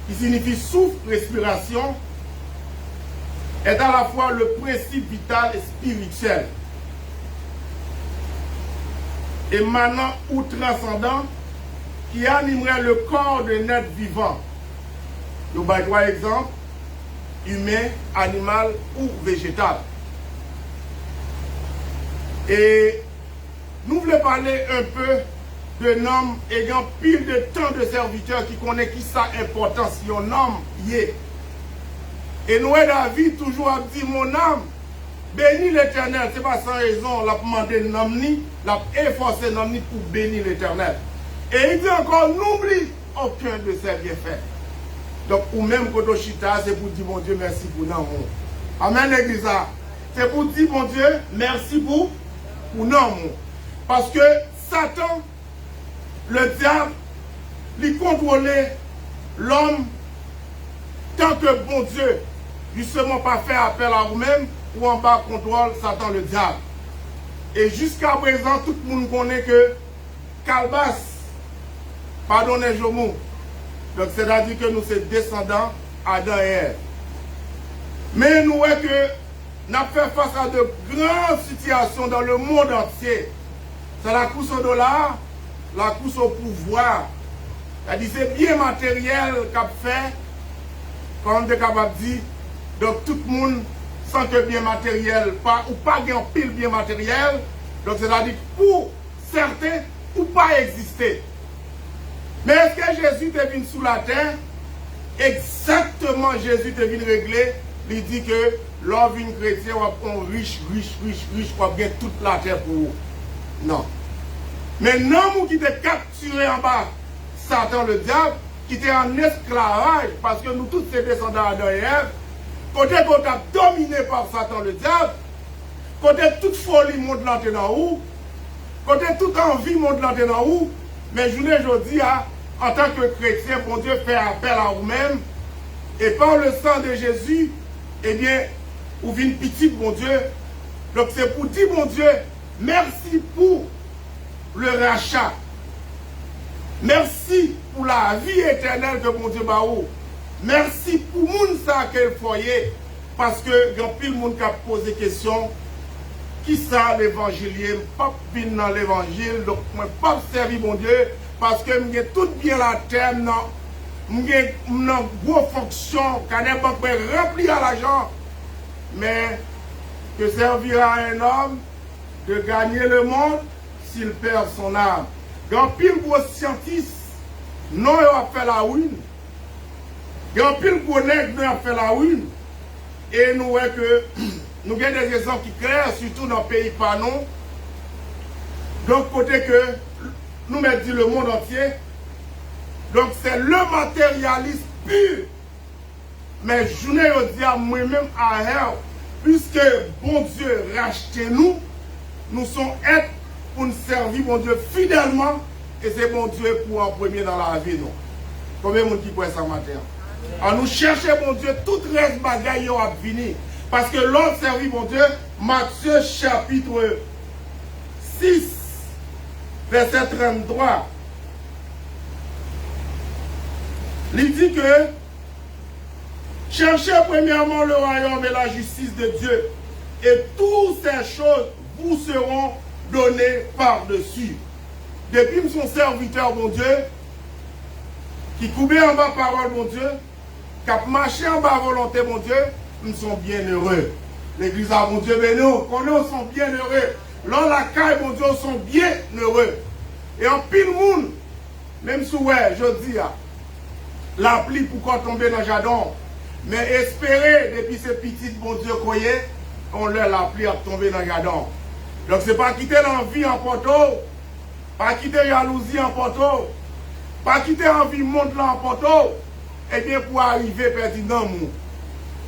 qui signifie souffle, respiration, est à la fois le principe vital et spirituel, émanant ou transcendant, qui animerait le corps d'un être vivant. Nous avons trois exemples, humain, animal ou végétal. Et nous voulons parler un peu d'un homme ayant pile de temps de serviteurs qui connaît qui ça important si un homme y est. Et nous, David, toujours a dit, mon âme, bénis l'Éternel. Ce n'est pas sans raison, l'a demandé l'homme ni, l'a efforcé l'homme ni pour bénir l'Éternel. Et il dit encore, n'oublie aucun de ses bienfaits. Donc, ou même Kodoshita, c'est pour dire, mon Dieu, merci pour l'amour. Amen, l'église. C'est pour dire, mon Dieu, merci pour l'amour. Parce que Satan, le diable, il contrôlait l'homme tant que bon Dieu, justement, pas fait appel à vous-même, ou en bas contrôle Satan le diable. Et jusqu'à présent, tout le monde connaît que Calbas, pardonnez Jomou. Donc c'est-à-dire que nous sommes descendants Adam et Ève. Mais nous voyons que nous avons fait face à de grandes situations dans le monde entier. C'est la course au dollar, la course au pouvoir. C'est-à-dire c'est bien matériel qu'a fait, comme on est capable de dire. Donc tout le monde sans que bien matériel, pas, ou pas bien pile bien matériel. Donc c'est-à-dire pour certains, ou pas exister. Mais est-ce que Jésus est venu sous la terre? Exactement, Jésus est venu régler. Il dit que l'homme vient chrétien, on riche, on bien toute la terre pour vous. Non. Mais non, qui était capturé en bas, Satan le diable, qui était en esclavage, parce que nous tous ces descendants d'Adam et Ève, Côté qu'on t'a dominé par Satan le diable, côté toute folie monte là dans où, côté toute envie monte là dans où, mais je vous dis, en tant que chrétien, bon Dieu fait appel à vous-même, et par le sang de Jésus, eh bien, vous venez petit, bon Dieu. Donc c'est pour dire, bon Dieu, merci pour le rachat. Merci pour la vie éternelle que bon Dieu m'a eu. Merci pour moun ça quel foyer. Parce que il y a pile monde qui a posé question. Qui ça l'évangile? Pas bien dans l'évangile. Donc moi pas servi mon Dieu. Parce que j'ai tout bien la terre. J'ai une grosse fonction. Quand les banques rempli à l'argent. Mais que servira un homme de gagner le monde s'il perd son âme. Il y a pile gros scientifique. Non, il a fait la ruine. Il y a pile gros nègre qui a fait la ruine. Et nous voyons que nous avons des exemples qui clairs, surtout dans le pays par nous. Donc, côté que nous mettons le monde entier. Donc, c'est le matérialisme pur. Mais je ne dis à moi-même à elle, puisque bon Dieu racheté nous, nous sommes êtres pour nous servir bon Dieu fidèlement. Et c'est bon Dieu pour en premier dans la vie. Non? Combien de monde qui croit ça matin? À nous chercher, bon Dieu, tout reste bagaille à venir. Parce que l'autre servit, bon Dieu, Matthieu chapitre 6, verset 33. Il dit que cherchez premièrement le royaume et la justice de Dieu. Et toutes ces choses vous seront données par-dessus. Depuis son serviteur, mon Dieu, qui coupait en bas parole, mon Dieu, qui a marché en bas volonté, mon Dieu, nous sommes bien heureux. L'église a, mon Dieu, mais nous sommes bien heureux. Là, la caille, mon Dieu, sont bien heureux. Et en pile monde, même si, ouais, je dis, la pluie pourquoi tomber dans le jardin. Mais espérer, depuis ces petites, mon Dieu, croyez, on leur la pluie à tomber dans le jardin. Donc, c'est pas quitter l'envie en poteau, pas quitter jalousie en poteau, pas quitter envie monde là en poteau, et bien pour arriver pertinent.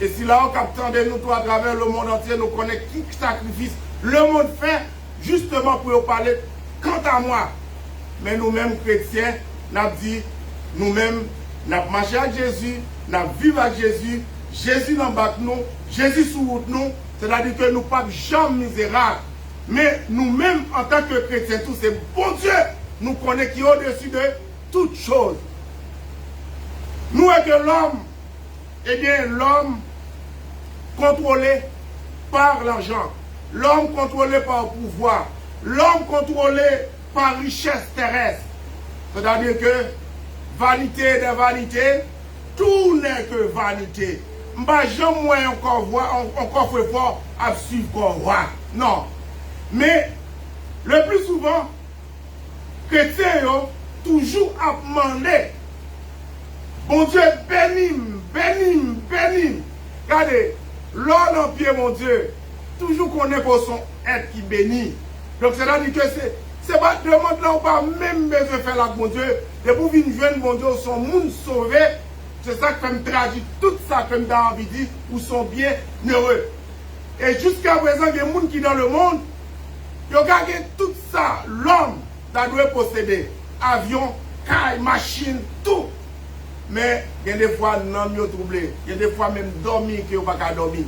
Et si là, on capte nous tous à travers le monde entier, nous connaissons qui sacrifice le monde fait, justement pour parler, quant à moi. Mais nous-mêmes, chrétiens, nous avons dit, nous-mêmes, nous avons marché avec Jésus, nous avons vécu avec Jésus, Jésus dans nous, Jésus sous route nous, c'est-à-dire que nous ne sommes pas jamais misérables. Mais nous-mêmes, en tant que chrétiens, tous c'est bon Dieu, nous connaissons qui est au-dessus de toutes choses. Nous et que l'homme, eh bien, l'homme contrôlé par l'argent, l'homme contrôlé par le pouvoir, l'homme contrôlé par richesse terrestre. C'est-à-dire que vanité des vanités, tout n'est que vanité. Je ne jamais encore fait fort à suivre qu'on voit. Non. Mais le plus souvent, chrétiens toujours à demander. Bon Dieu, bénis-moi, bénis-moi, bénis-moi. Regardez, l'homme en pied, mon Dieu, toujours qu'on est pour son être qui bénit. Donc c'est-à-dire que c'est pas demande là, on pas même besoin de faire la bon Dieu. Et pour venir joindre mon Dieu, son monde sauvé, c'est ça que me traduit tout ça que me donne envie de dire, ou sont bien heureux. Et jusqu'à présent, il y a des gens qui dans le monde, ils ont gardé tout ça, l'homme, doit posséder. Avion, caille, machine, tout. Mais il y a des fois, non, mieux troublé. Il y a des fois, même dormir, qui n'ont pas qu'à dormir.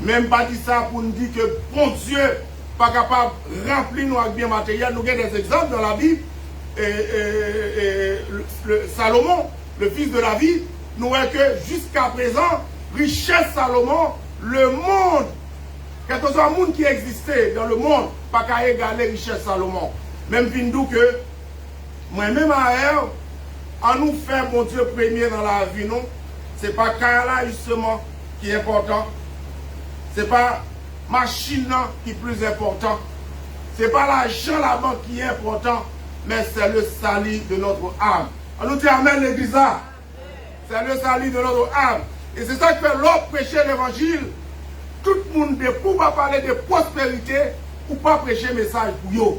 Même pas dit ça pour nous dire que, bon Dieu, pas capable de remplir nos biens matériels. Nous avons des exemples dans la Bible. Salomon, le fils de David, nous voyons que jusqu'à présent, richesse Salomon, le monde, quel que soit le monde qui existait dans le monde, pas qu'à égaler richesse Salomon. Même Pindou que, moi-même à elle, en nous faire, mon Dieu, premier dans la vie, non, c'est pas là justement qui est important. C'est pas machine qui est plus important. C'est pas l'argent là-bas qui est important, mais c'est le salut de notre âme. On nous dit amen l'église là. C'est le salut de notre âme. Et c'est ça que fait l'autre prêcher l'évangile. Tout le monde ne peut pas parler de prospérité ou pas prêcher le message pour eux.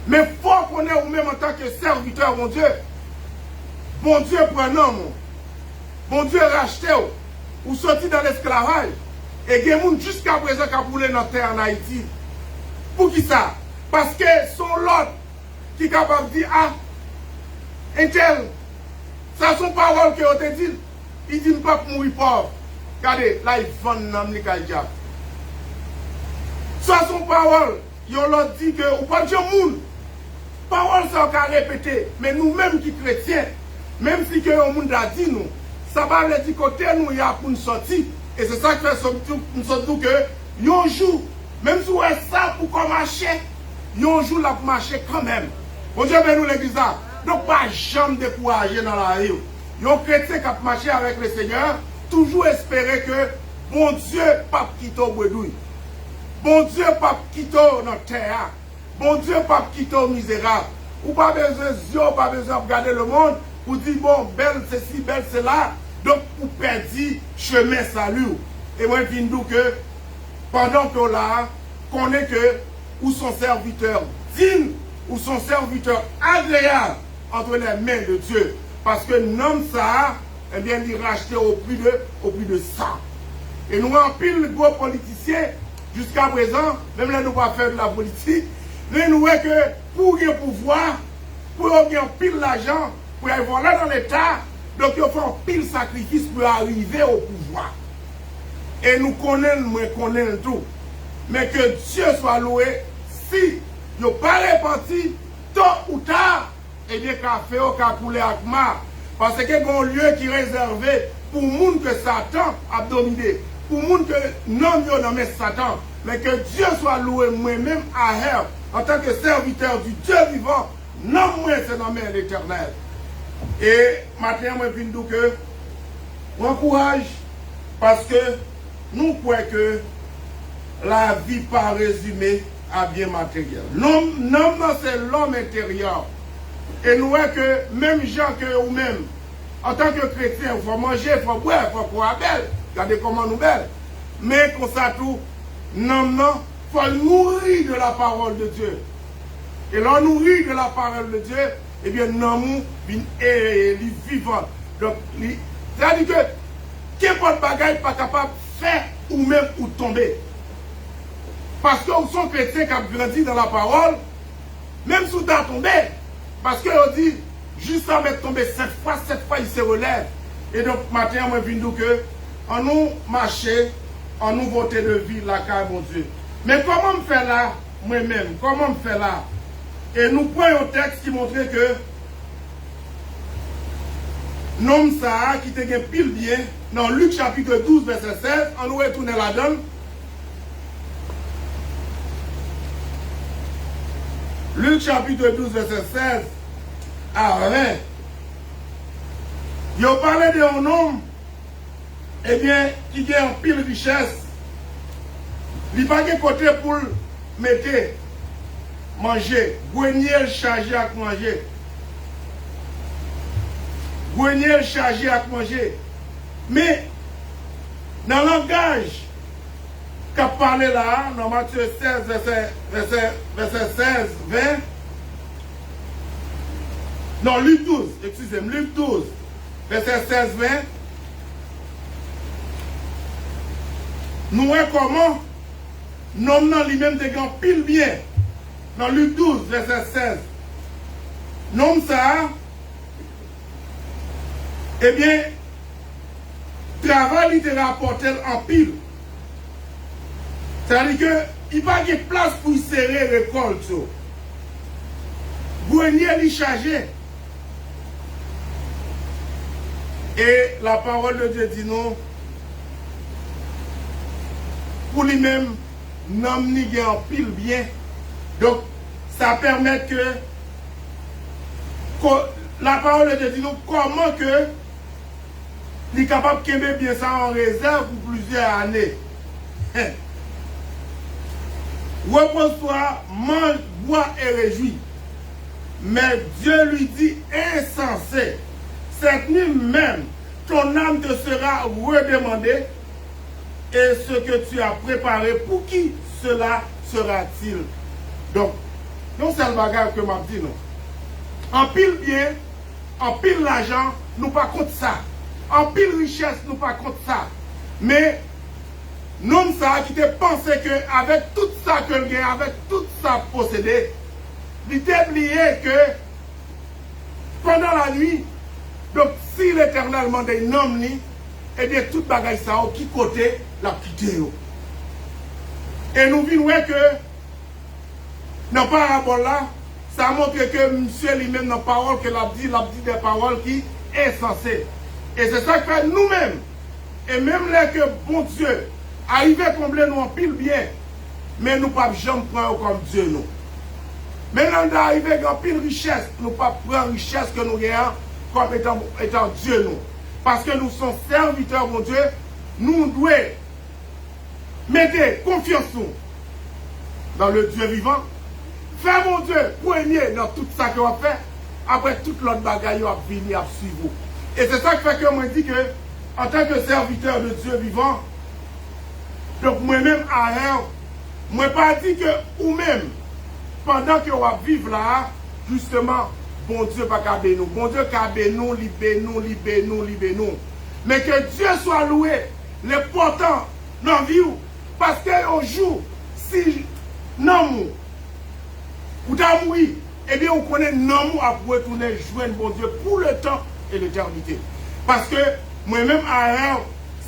Mais il faut qu'on ait même en tant que serviteur, mon Dieu. Bon Dieu prend un homme. Bon Dieu racheté. ou sorti dans l'esclavage. Et il y a des gens jusqu'à présent qui ont roulé dans la terre en Haïti. Pour qui ça? Parce que son l'autre qui est capable de dire, ah, un tel, ça son parole que vous te dit, il dit pas pour mourir pauvre. Regardez, là il vend dans le diable. Ça son parole, il leur dit que, ou pas de monde. Parole ça on peut répéter, mais nous-mêmes qui chrétiens, même si que le monde a dit nous, ça va aller du côté nous, il y a pour nous sortir. Et c'est ça que nous sommes que, un jour, même si on est ça pour qu'on marche, un jour là pour marcher quand même. Bon Dieu, ben nous l'église là. Donc pas jamais décourager dans la rue. Un chrétien qui a marché avec le Seigneur, toujours espérer que bon Dieu pas quitter au bredouille. Bon Dieu pas quitter dans la terre. Bon Dieu pas quitter au misérable. Ou pas besoin de yeux, pas besoin de regarder le monde pour dire bon, belle ceci, belle cela. Donc pour perdre chemin salut. Et moi je dis que pendant que là, qu'on est que ou son serviteur digne ou son serviteur agréable entre les mains de Dieu. Parce que l'homme ça, eh bien, il racheté au prix de ça. Et nous en pile gros politiciens, jusqu'à présent, même là nous pas faire de la politique, mais nous voyons que pour gagner pouvoir, pour gagner pile l'argent, pour aller voler dans l'État, donc il faut un pile sacrifice pour arriver au pouvoir. Et nous connaissons tout. Mais que Dieu soit loué, si il n'est pas réparti, tôt ou tard, et bien qu'à faire, qu'à couler à Akma. Parce qu'il y a un lieu qui est réservé pour les gens que Satan a dominé. Pour les gens que non, ils nommé Satan. Mais que Dieu soit loué, moi-même à elle, en tant que serviteur du Dieu vivant, non, moi, c'est nommé l'Éternel. Et maintenant, je viens de dire que, m'encourage, parce que nous croyons que la vie pas résumée à bien matériel. L'homme, c'est l'homme intérieur. Et nous voyons que même gens que nous-mêmes, en tant que chrétiens, il faut manger, il faut boire, il faut croire belle. Regardez comment nous belle. Mais comme ça tout, il faut nourrir de la parole de Dieu. Et l'on nourrit de la parole de Dieu, eh bien, nous est vivant. Donc, c'est-à-dire que n'importe bagaille pas capable de faire ou même ou tomber. Parce que nous sommes chrétiens qui ont grandi dans la parole, même si vous êtes tombé, parce qu'on dit, juste à mettre tombé 7 fois, il se relève. Et donc, maintenant, moi, je viens de dire que, en nous marcher, en nous voter de vie, la carte, mon Dieu. Mais comment me faire là, moi-même, comment me faire là? Et nous prenons un texte qui montre que, l'homme ça, qui te gagne pile bien, dans Luc chapitre 12, verset 16, on nous retourne la donne. Luc chapitre 12, verset 16 à 20. Il a parlé d'un homme, eh bien, qui a une pile richesse. Il n'a pas de côté pour mettre, manger, grenier chargé à manger. Grenier chargé à manger. Mais, dans le langage qu'a parlé là, dans Matthieu 16, verset 16, 20, non, Luc 12, excusez-moi, Luc 12, verset 16, 20, nous voyons comment, l'homme dans lui-même de grand pile bien, dans Luc 12, verset 16, l'homme ça, eh bien, travail il te rapporte en pile. C'est-à-dire qu'il n'y a pas de place pour y serrer récolte. Grenier il chargé. Et la parole de Dieu dit non. Pour lui-même, n'homme n'y a en pile bien. Donc, ça permet que la parole de Dieu dit non, comment que il est capable de mettre bien ça en réserve pour plusieurs années. Repose-toi, mange, bois et réjouis. Mais Dieu lui dit insensé. Cette nuit même, ton âme te sera redemandée. Et ce que tu as préparé, pour qui cela sera-t-il? Donc, non c'est le bagage que m'a dit, non. En pile bien, en pile l'argent, nous pas contre ça. En pile richesse, nous pas contre ça. Mais, nous, ça, qui te pensé que, avec tout ça que le gain, avec tout ça possédé, il t'a oublié que, pendant la nuit, donc, si l'Éternel m'a dit non, et bien, toute bagaille ça, qui côté, la quitté. Et nous venons que, dans la parabole là, ça montre que monsieur lui-même, dans la parole qu'il a dit des paroles qui sont insensées. Et c'est ça que fait nous-mêmes. Et même là que bon Dieu arrive à combler nous en pile bien, mais nous ne pouvons jamais prendre comme Dieu nous. Maintenant, nous arrivons en pile richesse, nous ne pouvons pas prendre richesse que nous gagnons comme étant Dieu nous. Parce que nous sommes serviteurs, mon Dieu, nous devons mettre confiance nous dans le Dieu vivant. Faire mon Dieu premier dans tout ça que vous fait, après toute l'autre bagaille va venir à suivre. Et c'est ça qui fait que moi dis que, en tant que serviteur de Dieu vivant, donc moi-même à rien, moi pas dit que ou même, pendant que vous vivre là, justement, bon Dieu pas caber nous. Bon Dieu caber nous, libérer nous, libérer nous, libérer nous. Mais que Dieu soit loué, l'important dans la vie. Parce qu'un jour, si non, ou t'as mouru, eh bien on connaît non à pouvoir retourner joindre bon Dieu pour le temps et l'éternité. Parce que moi-même, à rien,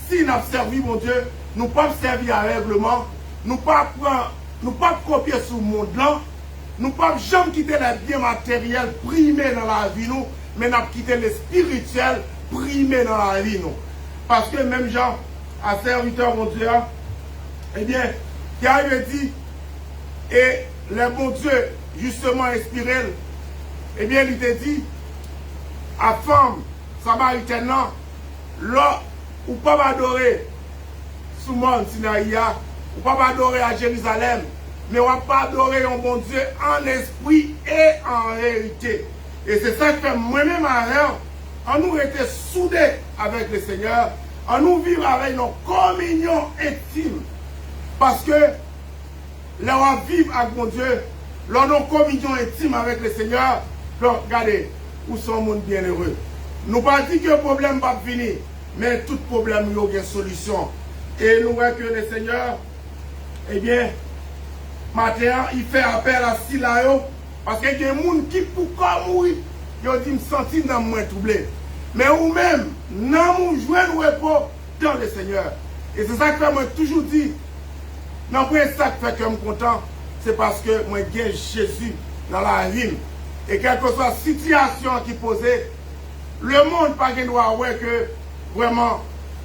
si nous avons servi mon Dieu, nous ne pouvons pas servir à règlement, nous ne pouvons pas copier sur le monde là, nous ne pouvons pas jamais quitter les biens matériels primés dans la vie, nous, mais nous pouvons quitter les spirituels primés dans la vie. Nous. Parce que même Jean, à serviteur mon Dieu, eh bien, qui arrive dit, et le bon Dieu, justement inspiré, eh bien, il te dit, à femme, samaritaine, là, ou pas adorer sous le monde Sinaïa, ou pas adorer à Jérusalem, mais on pas adorer un bon Dieu en esprit et en réalité. Et c'est ça que fait moi-même à rien, en nous était soudés avec le Seigneur, en nous vivre avec nos communions intimes. Parce que là, on vivre avec mon Dieu, là, nos communions intimes avec le Seigneur, donc regardez, où sont les gens bienheureux. Nous ne pas dire que le problème va finir, mais tout problème, il y a une solution. Et nous voyons que le Seigneur, eh bien, maintenant, il fait appel à Silayo, parce qu'il y a des gens qui, pourquoi mourir, ils ont dit, me sentir dans moins troublé. Mais vous-même, non, nous jouons le repos dans le Seigneur. Et c'est ça que moi toujours dit, non, c'est ça qui fait que je suis content, c'est parce que moi j'ai Jésus dans la vie. Et quelle que soit la situation qui posait, le monde pas qu'il doit voir que vraiment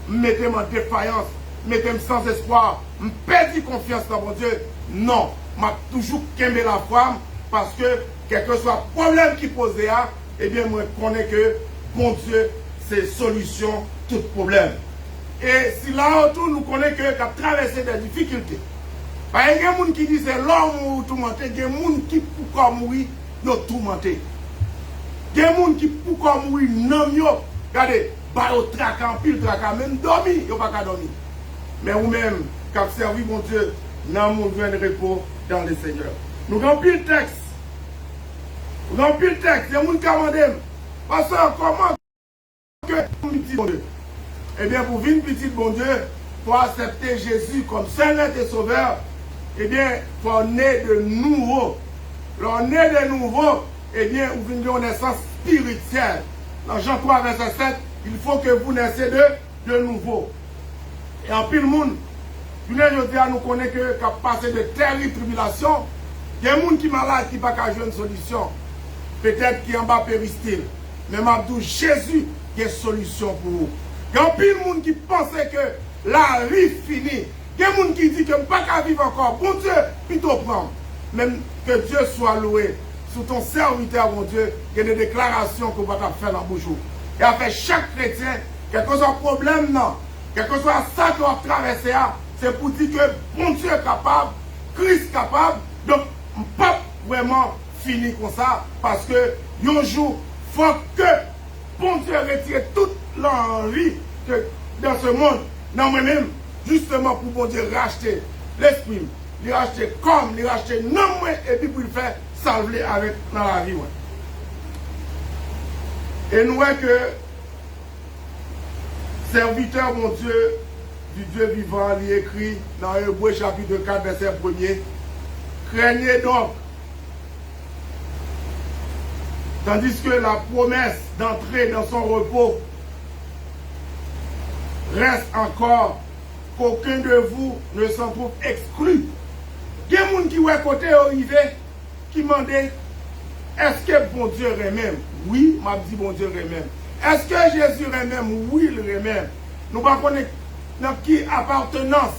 mettez-moi en défaillance, mettez-moi sans espoir, me perdre confiance dans mon Dieu. Non, m'a toujours qu'aimé la foi parce que quel que soit le problème qui posait, eh bien moi je connais que bon Dieu c'est solution tout problème. Et si là autour nous connaissons que qu'à traverser des difficultés. Parce qu'il y a des gens qui disent l'homme ou tout menté, il y a des gens qui pourquoi mourir, ils tout menté. Il y a des gens qui pourquoi mourir, non, regardez, bah au traquant, pile traquant, même dormir, ils n'ont pas qu'à dormir. Mais vous-même, qui avez servi mon Dieu, dans mon de repos dans le Seigneur. Nous avons pile texte. Nous avons pile texte. Il y a des gens qui demandent, pasteur, comment que petit bon Dieu? Eh bien, pour vivre petit bon Dieu, pour accepter Jésus comme Seigneur et Sauveur, eh bien, il faut naître de nouveau. Lorsqu'on naît de nouveau, eh bien, vous venez de naissance spirituelle. Dans Jean 3, verset 7, il faut que vous naissiez de nouveau. Et en pile monde, je nous connaissons que qu'à passer de terribles tribulations, il y a des gens qui sont malades qui ne peuvent pas jouer une solution. Peut-être qui en bas péristyle. Mais Mabdou, Jésus, il y a une solution pour vous. Il y a pile de gens qui pensent que la vie finie. Il y a des gens qui disent que je ne peux pas vivre encore. Bon Dieu, plutôt prendre. Même que Dieu soit loué. Sous ton serviteur, mon Dieu, il y a des déclarations qu'on va faire dans le bouche. Et à faire chaque chrétien, quel que soit le problème, non. Quel que soit ça qu'on va traverser, c'est pour dire que bon Dieu est capable, Christ est capable. Donc, on ne peut pas vraiment finir comme ça. Parce que, un jour, il faut que bon Dieu retire toute l'envie dans ce monde. Non, moi-même, justement pour bon Dieu racheter l'esprit, lui racheter comme, lui racheter non, moi, et puis pour le faire salver avec dans la vie. Ouais. Et nous voyons que serviteur, mon Dieu, du Dieu vivant, il écrit dans Hébreux chapitre 4, verset 1er. Craignez donc, tandis que la promesse d'entrer dans son repos reste encore, qu'aucun de vous ne s'en trouve exclu. Il y a des gens qui sont à côté arrivé, qui demandent, est-ce que bon Dieu même? Oui, m'a dit bon Dieu même. Est-ce que Jésus même? Oui, il même. Nous ne connaissons pas qui appartenance,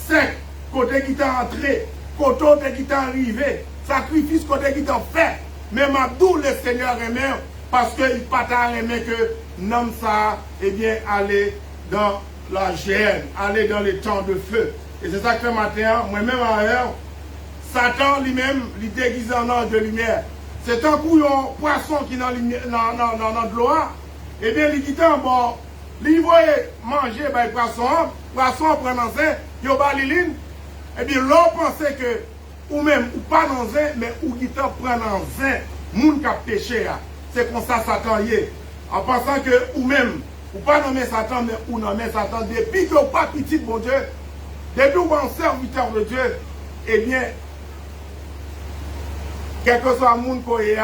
c'est côté qui est entré, côté qui est arrivé, sacrifice côté qui est fait. Mais m'a dit le Seigneur même, parce qu'il n'a pas aimé que l'homme ça, eh bien, aller dans la géhenne, aller dans les temps de feu. Et c'est ça que ce matin, moi-même ailleurs, Satan lui-même, il déguise en ange de lumière. C'est un coup un poisson qui est dans de l'eau. Eh bien, il dit, bon, il va manger le poisson prend dans un, il va liline. Eh bien, l'on pensait que, ou même, ou pas dans un, mais ou qui prend dans un, moun qui a péché. C'est comme ça Satan y est. En pensant que, ou même, ou pas nommer Satan, mais ou nommer Satan, depuis que ou pas petit, bon Dieu, depuis ou un serviteur de Dieu, eh bien, quel que soit le monde qu'on est,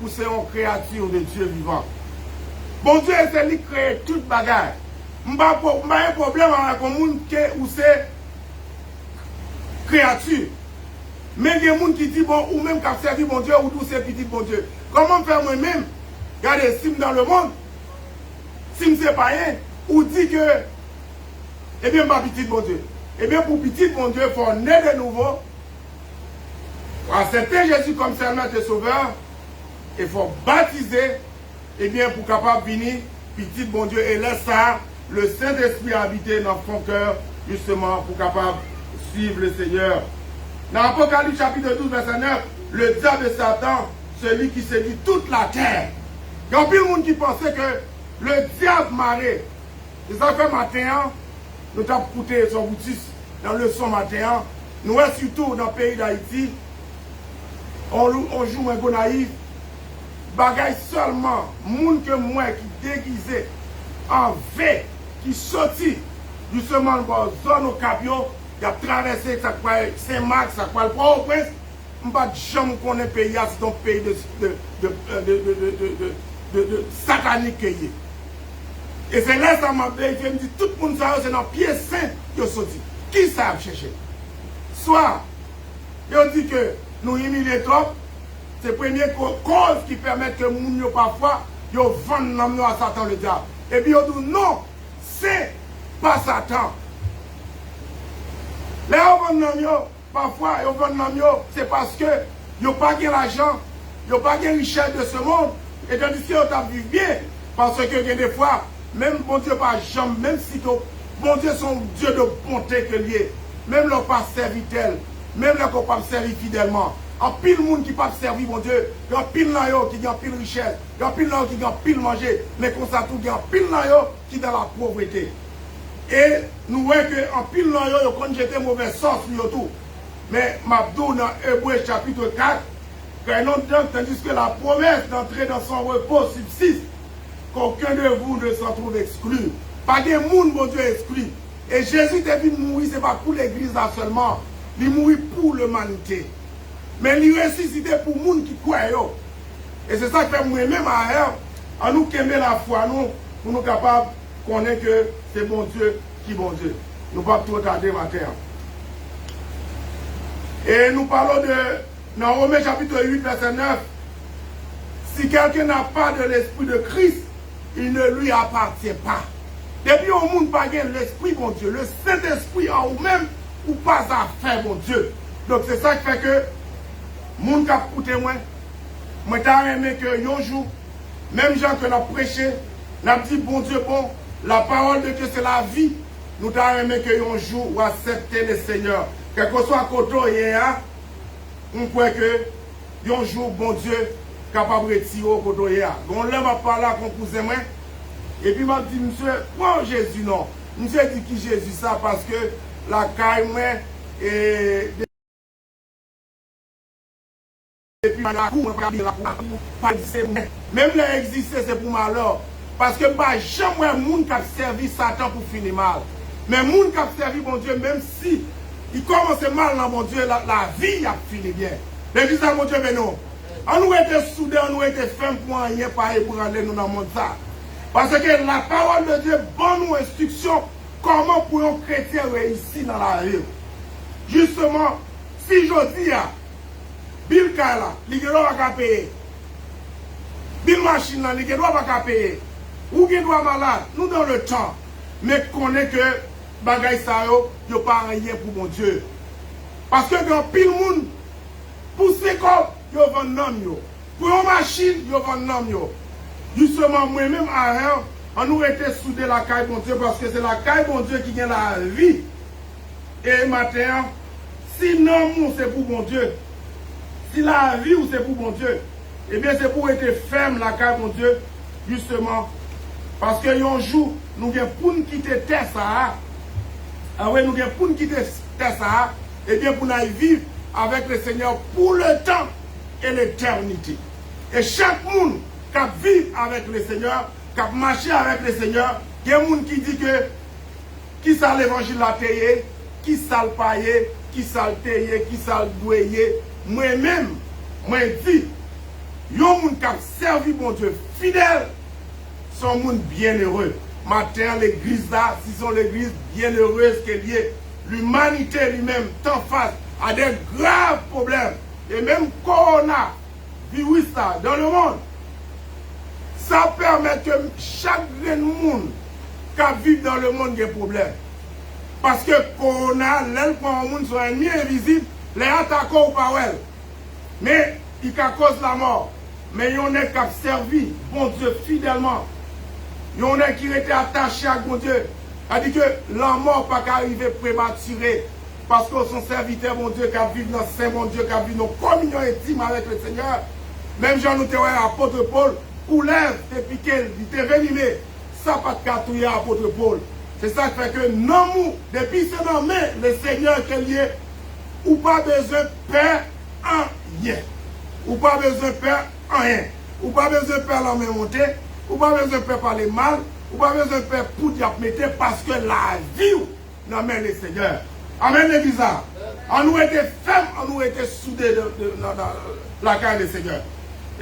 ou c'est une créature de Dieu vivant. Bon Dieu, c'est lui qui crée toute bagarre. Je n'ai pas un problème avec le monde où c'est créature. Mais il y a des gens qui disent, bon, ou même qui a servi mon Dieu, ou d'où c'est petit bon Dieu. Comment faire moi-même? Regardez, si dans le monde, si je ne sais pas rien, ou dit que, eh bien, ma petite bon Dieu. Eh bien, pour petit bon Dieu, il faut naître de nouveau. Pour accepter Jésus comme Seigneur et Sauveur, il faut baptiser, eh bien, pour capable venir, petit bon Dieu, et laisse ça, le Saint-Esprit habiter dans ton cœur, justement, pour capable suivre le Seigneur. Dans Apocalypse chapitre 12, verset 9, le diable de Satan, celui qui séduit toute la terre. Il y a plein de monde qui pensait que le diable marée. C'est ça que matin, nous avons écouté son boutique dans le son matin. Nous, surtout dans le pays d'Haïti, on joue un peu naïf. Bagaille seulement, monde que moi qui déguisé en V, qui sorti justement dans la zone au Cabio, qui a traversé Saint-Marc, ça quoi le Port-au-Prince. Je ne sais pas jamais qu'on est pays, c'est un pays de satanique. Et c'est là que ça m'a dit, il me dit, tout le monde c'est dans le pied saint qui sorti. Qui ça a cherché? Soit, il dit que nous humilions trop, c'est la première cause qui permet que nous, parfois, ils vendent à Satan le diable. Et puis, ils disent non, c'est pas Satan. Là, ils vendent parfois, ils vendent c'est parce que ils n'ont pas l'argent, ils n'ont pas la richesse de ce monde. Et tandis qu'ils vivent bien, parce que des fois, même bon Dieu pas jamais, même si bon Dieu son Dieu de bonté que lié, même leur pas servi tel, même leur pas servi fidèlement. En pile monde qui pas servir bon Dieu, il y a pile là qui a pile richesse, il y a pile là qui a pile manger, mais comme ça tout il y a pile là qui dans la pauvreté. Et nous voyons que en pile là yo quand j'étais mauvais sens tout. Mais Mabdou dans Hébreux chapitre 4, tandis que la promesse d'entrer dans son repos subsiste, qu'aucun de vous ne s'en trouve exclu. Pas de monde, mon Dieu, exclu. Et Jésus est venu mourir, ce n'est pas pour l'église là seulement. Il mourit pour l'humanité. Mais il ressuscité pour les gens qui croient. Et c'est ça que fait moi-même à nous qu'aimer la foi, nous, pour nous capables de connaître que c'est bon Dieu qui est bon Dieu. Nous ne pouvons pas tout retarder matin. Et nous parlons de, dans Romains chapitre 8, verset 9, si quelqu'un n'a pas de l'esprit de Christ, il ne lui appartient pas. Depuis au monde pas l'esprit, bon Dieu, le Saint-Esprit en vous-même, ou pas à faire, bon Dieu. Donc c'est ça qui fait que, monde qui a écouté moi, moi t'ai aimé que un jour, même gens que nous prêché, nous dit bon Dieu, bon, la parole de Dieu c'est la vie, nous t'ai aimé que un jour, ou accepter le Seigneur. Quel que soit côté, on croit que un jour, bon Dieu, capable de retirer au côté. Donc là, je parle à mon cousin, et puis je dis, monsieur, pourquoi Jésus non? Monsieur dit qui Jésus ça parce que la caille, et puis la cour, même là exister, c'est pour malheur. Parce que pas jamais un monde qui a servi Satan pour finir mal. Mais les gens qui ont servi mon Dieu, même si ils commencent mal dans mon Dieu, la vie a fini bien. L'église à mon Dieu, mais non. On nous était soudés, on nous était fermes pour rien, pas pour aller nous dans le monde ça. Parce que la parole de Dieu donne nous instruction comment pour un chrétien réussir dans la vie. Justement, si je dis à Bill Kala, il ne doit pas payer. Bill Machine, il ne doit pas payer. Ou qui doit malade, nous dans le temps. Mais connaît que bagay sa yo, yo pas rien pour mon Dieu. Parce que dans pile monde, pour ces corps, yo vend nom yo. Pour une machine, yo vend nom yo. Justement, moi-même, on nous était soudés la caille mon Dieu, parce que c'est la caille mon Dieu qui gagne la vie. Et matin, si non, c'est pour mon Dieu. Si la vie ou c'est pour mon Dieu, eh bien c'est pour être ferme la caille mon Dieu, justement. Parce que un jour, nous avons pour nous quitter terre ça. Ah oui, nous avons pour nous quitter terre ça. Eh bien pour nous vivre avec le Seigneur pour le temps et l'éternité. Et chaque monde qui vit avec le Seigneur, qui marche avec le Seigneur, il y a des gens qui disent que qui ça l'évangile a payé, qui ça le paye, qui ça le payé, qui ça le doué. Moi-même, moi dis, il y a des gens qui ont servi mon Dieu fidèle, sont des gens bienheureux. Matin, l'église là, si sont l'église bienheureuse qu'elle est, l'humanité lui-même, t'en face à des graves problèmes. Et même Corona, virus là, dans le monde, ça permet que chaque monde qui vit dans le monde ait des problèmes. Parce que Corona, l'aile pour le monde sont ennemis invisibles, les attaquants ou pas. Mais il cause la mort. Mais il y en a qui ont servi, bon Dieu, fidèlement. Il y en a qui étaient attachés à bon Dieu. C'est-à-dire que la mort n'a pas arrivé prématurée. Parce que son serviteur, mon Dieu, qui vit dans Saint, mon Dieu, qui vit dans communion intime avec le Seigneur. Même Jean nous te voyait apôtre Paul, pour lèvres, te piqué, il te venimé. Ça pas de cartouiller apôtre Paul. C'est ça qui fait que non, depuis ce moment, le Seigneur qui est, ou pas besoin de faire rien. Ou pas besoin de faire rien. Ou pas besoin de faire la main monter. Ou pas besoin de faire parler mal. Ou pas besoin de faire pour mettre parce que la vie non mais le Seigneur. Amen l'église. On nous était fermes, on nous était soudés dans la carrière du Seigneur.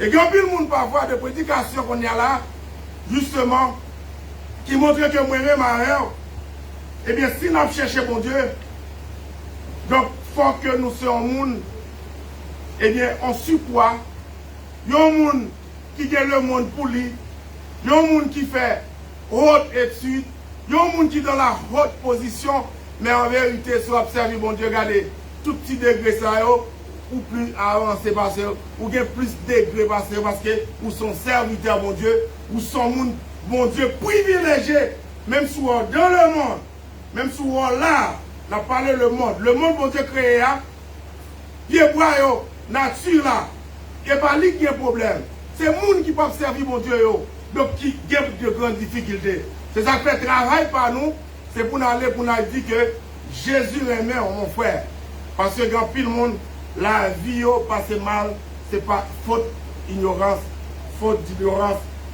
Et quand le monde parfois de prédications qu'on y a là, justement, qui montre que moi-même, eh bien, si nous cherchons mon Dieu, donc, il faut que nous soyons monde, eh bien, on surpoids. Il y a un monde qui gagne le monde pour lui. Il y a un monde qui fait haute étude. Il y a un monde qui est dans la haute position. Mais en vérité, si vous observez, mon Dieu, regardez, tout petit degré, ça, ou plus avancé, parce que, ou bien plus degré, parce que, ou son serviteur, mon Dieu, ou son monde, mon Dieu, privilégié, même si on dans le monde, même si on là, on a parlé le monde, mon Dieu, créé, il est bois, nature là, il n'y a pas lui qui a un problème. C'est le monde qui peut servir, mon Dieu, donc qui a de grandes difficultés. C'est ça qui fait travail par nous. C'est pour nous aller pour nous dire que Jésus aimait mon frère. Parce que quand tout le monde, la vie passe mal, ce n'est pas faute d'ignorance,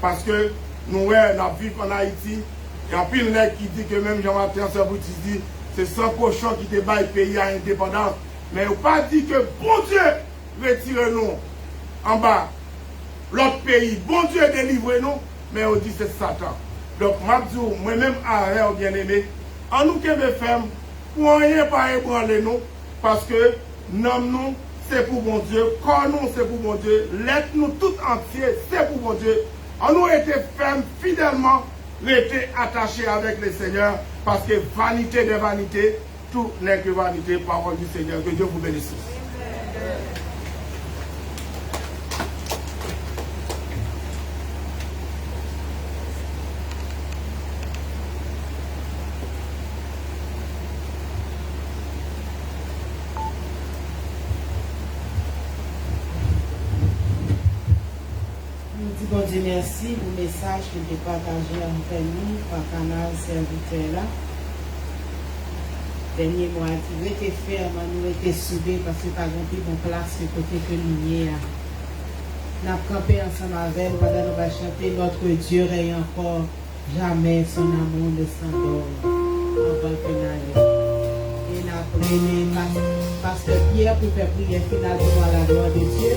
parce que nous vivons en Haïti. Et en pile qui dit que même Jean-Martin Saint-Boutis dit c'est 100 cochons qui débat le pays à indépendance. Mais on n'a pas dit que bon Dieu retire-nous en bas. L'autre pays, bon Dieu délivre-nous, mais on dit c'est Satan. Donc, moi-même, bien-aimé, en nous qui me ferme, pour rien pas ébranler nous, parce que nous, c'est pour mon Dieu, corps nous, c'est pour mon Dieu, l'être nous tout entier, c'est pour mon Dieu. En nous été ferme, fidèlement, été attachés avec le Seigneur, parce que vanité de vanité, tout n'est que vanité, parole du Seigneur. Que Dieu vous bénisse.
Bon Dieu, merci pour le message que tu as partagé avec nous par le canal serviteur là. Dernier mois, tu étais ferme, nous étions soudés parce que tu as une bonne place de côté que nous y a. Nous avons campé ensemble avec nous, pendant nous va chanter notre Dieu règne encore jamais son amour ne s'endort. avant le final. Et nous avons pasteur Pierre pour faire prière finale pour la gloire de Dieu.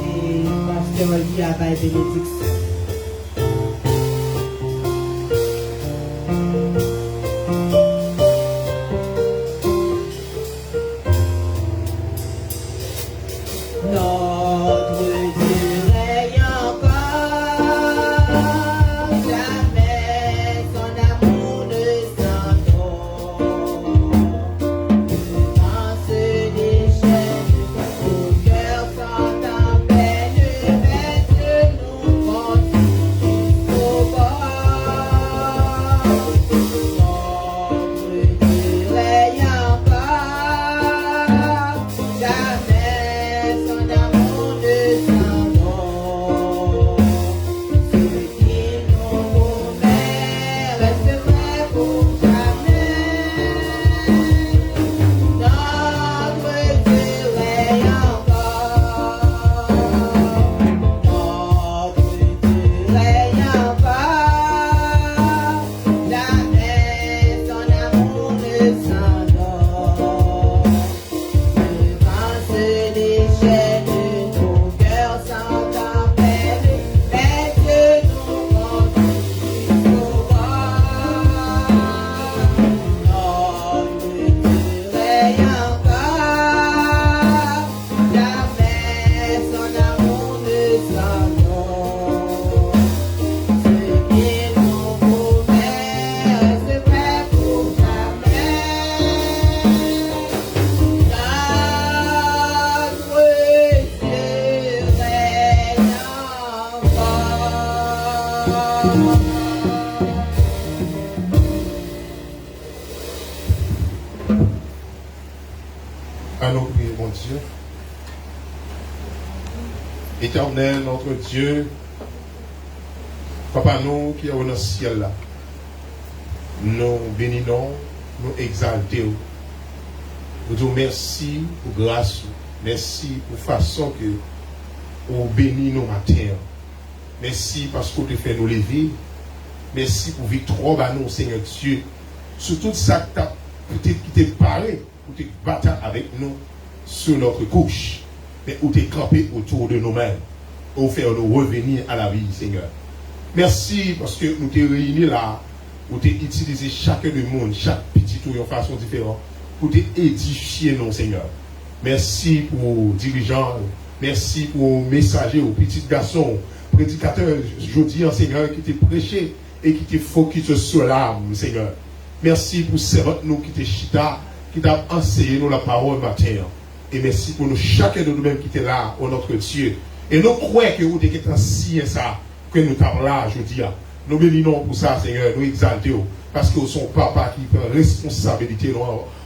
Et pasteur Oli a bail bénédiction.
Allons prier, mon Dieu. Éternel, notre Dieu, Papa, nous qui sommes dans le ciel là, nous bénissons, nous exaltons. Nous disons merci pour grâce, merci pour façon que vous bénissez nos matins. Merci parce que vous fait nous lever. Merci pour victoire à nous, Seigneur Dieu. Sur tout ça qui t'est paré, pour te battre avec nous sur notre couche, mais où t'es campé autour de nous-mêmes, pour faire nous revenir à la vie, Seigneur. Merci parce que nous t'es réunis là, pour t'utiliser chacun du monde, chaque petit tour de façon différente, pour t'édifier nous, Seigneur. Merci pour dirigeants, merci pour messagers, aux petits garçons, prédicateurs, je dis, Seigneur, qui t'est prêché et qui t'est focus sur l'âme, Seigneur. Merci pour servant nous qui t'est chita, qui t'a enseigné nous la parole matin. Et merci pour nous, chacun de nous-mêmes qui était là, au notre Dieu. Et nous croyons que vous êtes ainsi ça, que nous t'avons là, je dis. Nous bénissons pour ça, Seigneur, nous exaltons, parce que son papa qui prend responsabilité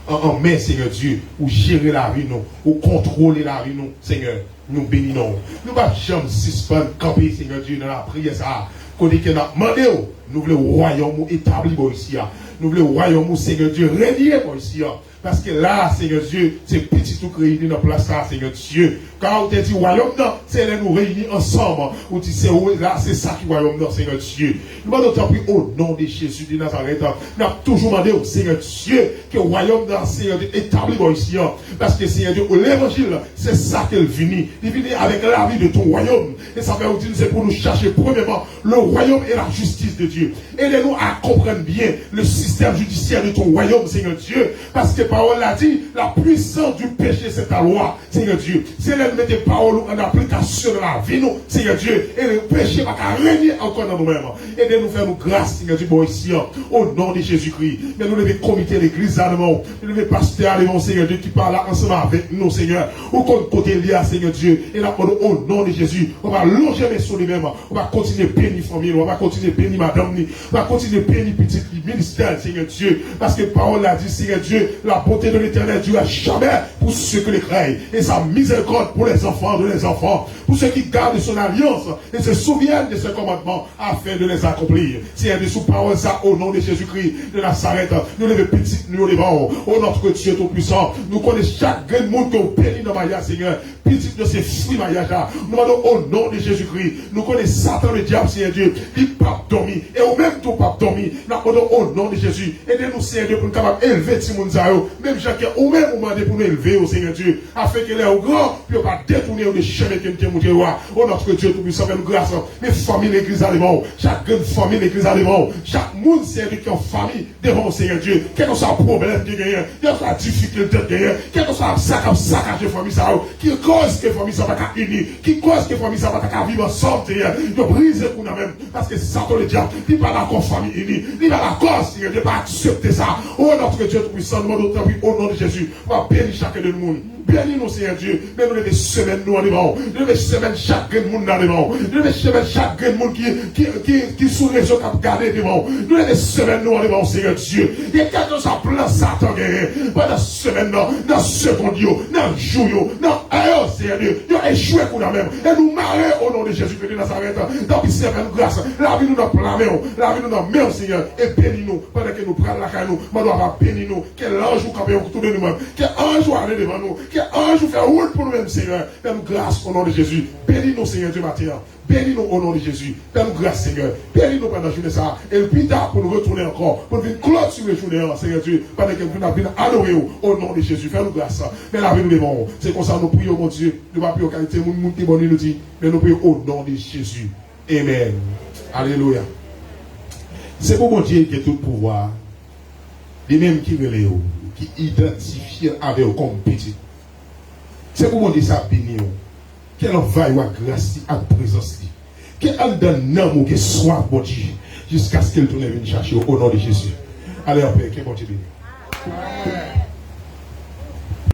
en main, Seigneur Dieu, ou gérer la vie, nous, ou contrôler la vie, nous, Seigneur, nous bénissons. Nous ne pouvons jamais suspendre, camper, Seigneur Dieu, dans la prière, ça. Côté que nous demandons, nous voulons le royaume établi ici. Nous voulons le royaume, Seigneur Dieu, régner ici. Parce que là, Seigneur Dieu, c'est petit tout créé dans la place là, Seigneur Dieu. Quand on te dit royaume, non, c'est là nous réunir ensemble. On dit c'est là, c'est ça qui est royaume, non, Seigneur Dieu. Nous allons t'appeler au nom de Jésus de Nazareth. Nous avons toujours demandé au Seigneur Dieu que le royaume dans Seigneur Dieu établi ici. Parce que Seigneur Dieu, l'évangile, c'est ça qu'elle vient. Il vient avec la vie de ton royaume. Et ça veut dire c'est pour nous chercher premièrement le royaume et la justice de Dieu. Aidez-nous à comprendre bien le système judiciaire de ton royaume, Seigneur Dieu. Parce que parole l'a dit, la puissance du péché, c'est ta loi, Seigneur Dieu. C'est là de mettre des paroles en application de la vie, nous, Seigneur Dieu. Et le péché va régner encore dans nous-mêmes. Aidez-nous faire nous grâce, Seigneur Dieu, bon ici, au nom de Jésus-Christ. Mais nous devons comité l'église allemand, nous devons pasteur allemand, Seigneur Dieu, qui parle là ensemble avec nous, Seigneur. Ou comme côté lié, Seigneur Dieu. Et là, au nom de Jésus, on va longer mes sous lui-même. On va continuer à bénir famille, on va continuer à bénir madame, on va continuer à bénir petit ministère, Seigneur Dieu. Parce que parole l'a dit, Seigneur Dieu, la bonté de l'éternel Dieu a jamais pour ceux qui les craignent, et sa miséricorde pour les enfants de les enfants, pour ceux qui gardent son alliance et se souviennent de ses commandements afin de les accomplir. Seigneur, de sous parole ça au nom de Jésus-Christ de Nazareth, nous les petits, nous les devons, oh notre Dieu tout-puissant, nous connaissons chaque grand monde qui est béni dans Maya, Seigneur, petit de ces fruits Maya, nous demandons au nom de Jésus-Christ, nous connaissons Satan le diable, Seigneur Dieu, il pas dormi, et au même tout pas dormi, nous demandons au nom de Jésus, aidez-nous Seigneur Dieu pour nous capables d'élever Timoun Zao, même chacun au même moment pour nous élever au Seigneur Dieu, afin qu'il est au grand, puis on va détourner de chemin que nous avons montré, oh notre Dieu tout-puissant, fais-nous grâce, mes familles l'église allemand, chaque grande famille l'église allemand, chaque monde Seigneur Dieu qui est en famille devant Seigneur Dieu, quel que soit le problème qui gagne, quelle que soit la difficulté qui gagne, quel que soit le saccage de famille ça, qui cause que famille ça va pas unir, qui cause que famille ça va pas vivre ensemble, de briser pour nous-mêmes, parce que Satan le diable, il pas d'accord famille unie, il pas d'accord Seigneur Dieu, pas accepter ça, oh notre Dieu tout-puissant, nous demandons au nom de Jésus, on va bénir chacun de nous. Bénis-nous, Seigneur Dieu. Mais nous les semaines nous en devant. Nous les semaines chaque monde dans devant. Nous les semaines chaque monde qui sous les yeux qui garder devant. Nous les semaines nous en devant, Seigneur Dieu. Et quand nous avons plein Satan gagné, pendant semaine, dans seconde, dans jour, dans ailleurs, Seigneur Dieu, nous avons échoué pour nous-mêmes. Et nous marrer au nom de Jésus-Christ de Nazareth. Donc, il s'est fait une grâce. La vie nous dans la main, la vie nous dans la main, Seigneur. Et bénis-nous pendant que nous prenons la caille, nous. Mais nous avons bénis-nous. Quel ange ou campé autour de nous-mêmes. Quel ange ou aller devant nous. Ange vous fait roule pour nous-mêmes, Seigneur. Fais-nous grâce au nom de Jésus. Bénis-nous, Seigneur Dieu matin. Bénis-nous au nom de Jésus. Fais-nous grâce, Seigneur. Bénis-nous pendant la journée ça. Et puis tard pour nous retourner encore. Pour venir clôturer les journées, Seigneur Dieu. Pendant que nous venons adorer au nom de Jésus. Fais-nous grâce. Mais la vie nous devons. C'est comme ça nous prions, mon Dieu. Nous ne pas prier aux qualités. Nous nous bon, nous dit. Mais nous prions au nom de Jésus. Amen. Alléluia. C'est pour mon Dieu qui a tout pouvoir. Les mêmes qui veulent, qui identifient avec comme petit. C'est pour mon Dieu ça béni. Quelle envahit ou grâce à présence. Quel donne amour qui soit bon Dieu. Jusqu'à ce qu'elle tourne venir chercher au nom de Jésus. Allez, en paix, que bon Dieu béni.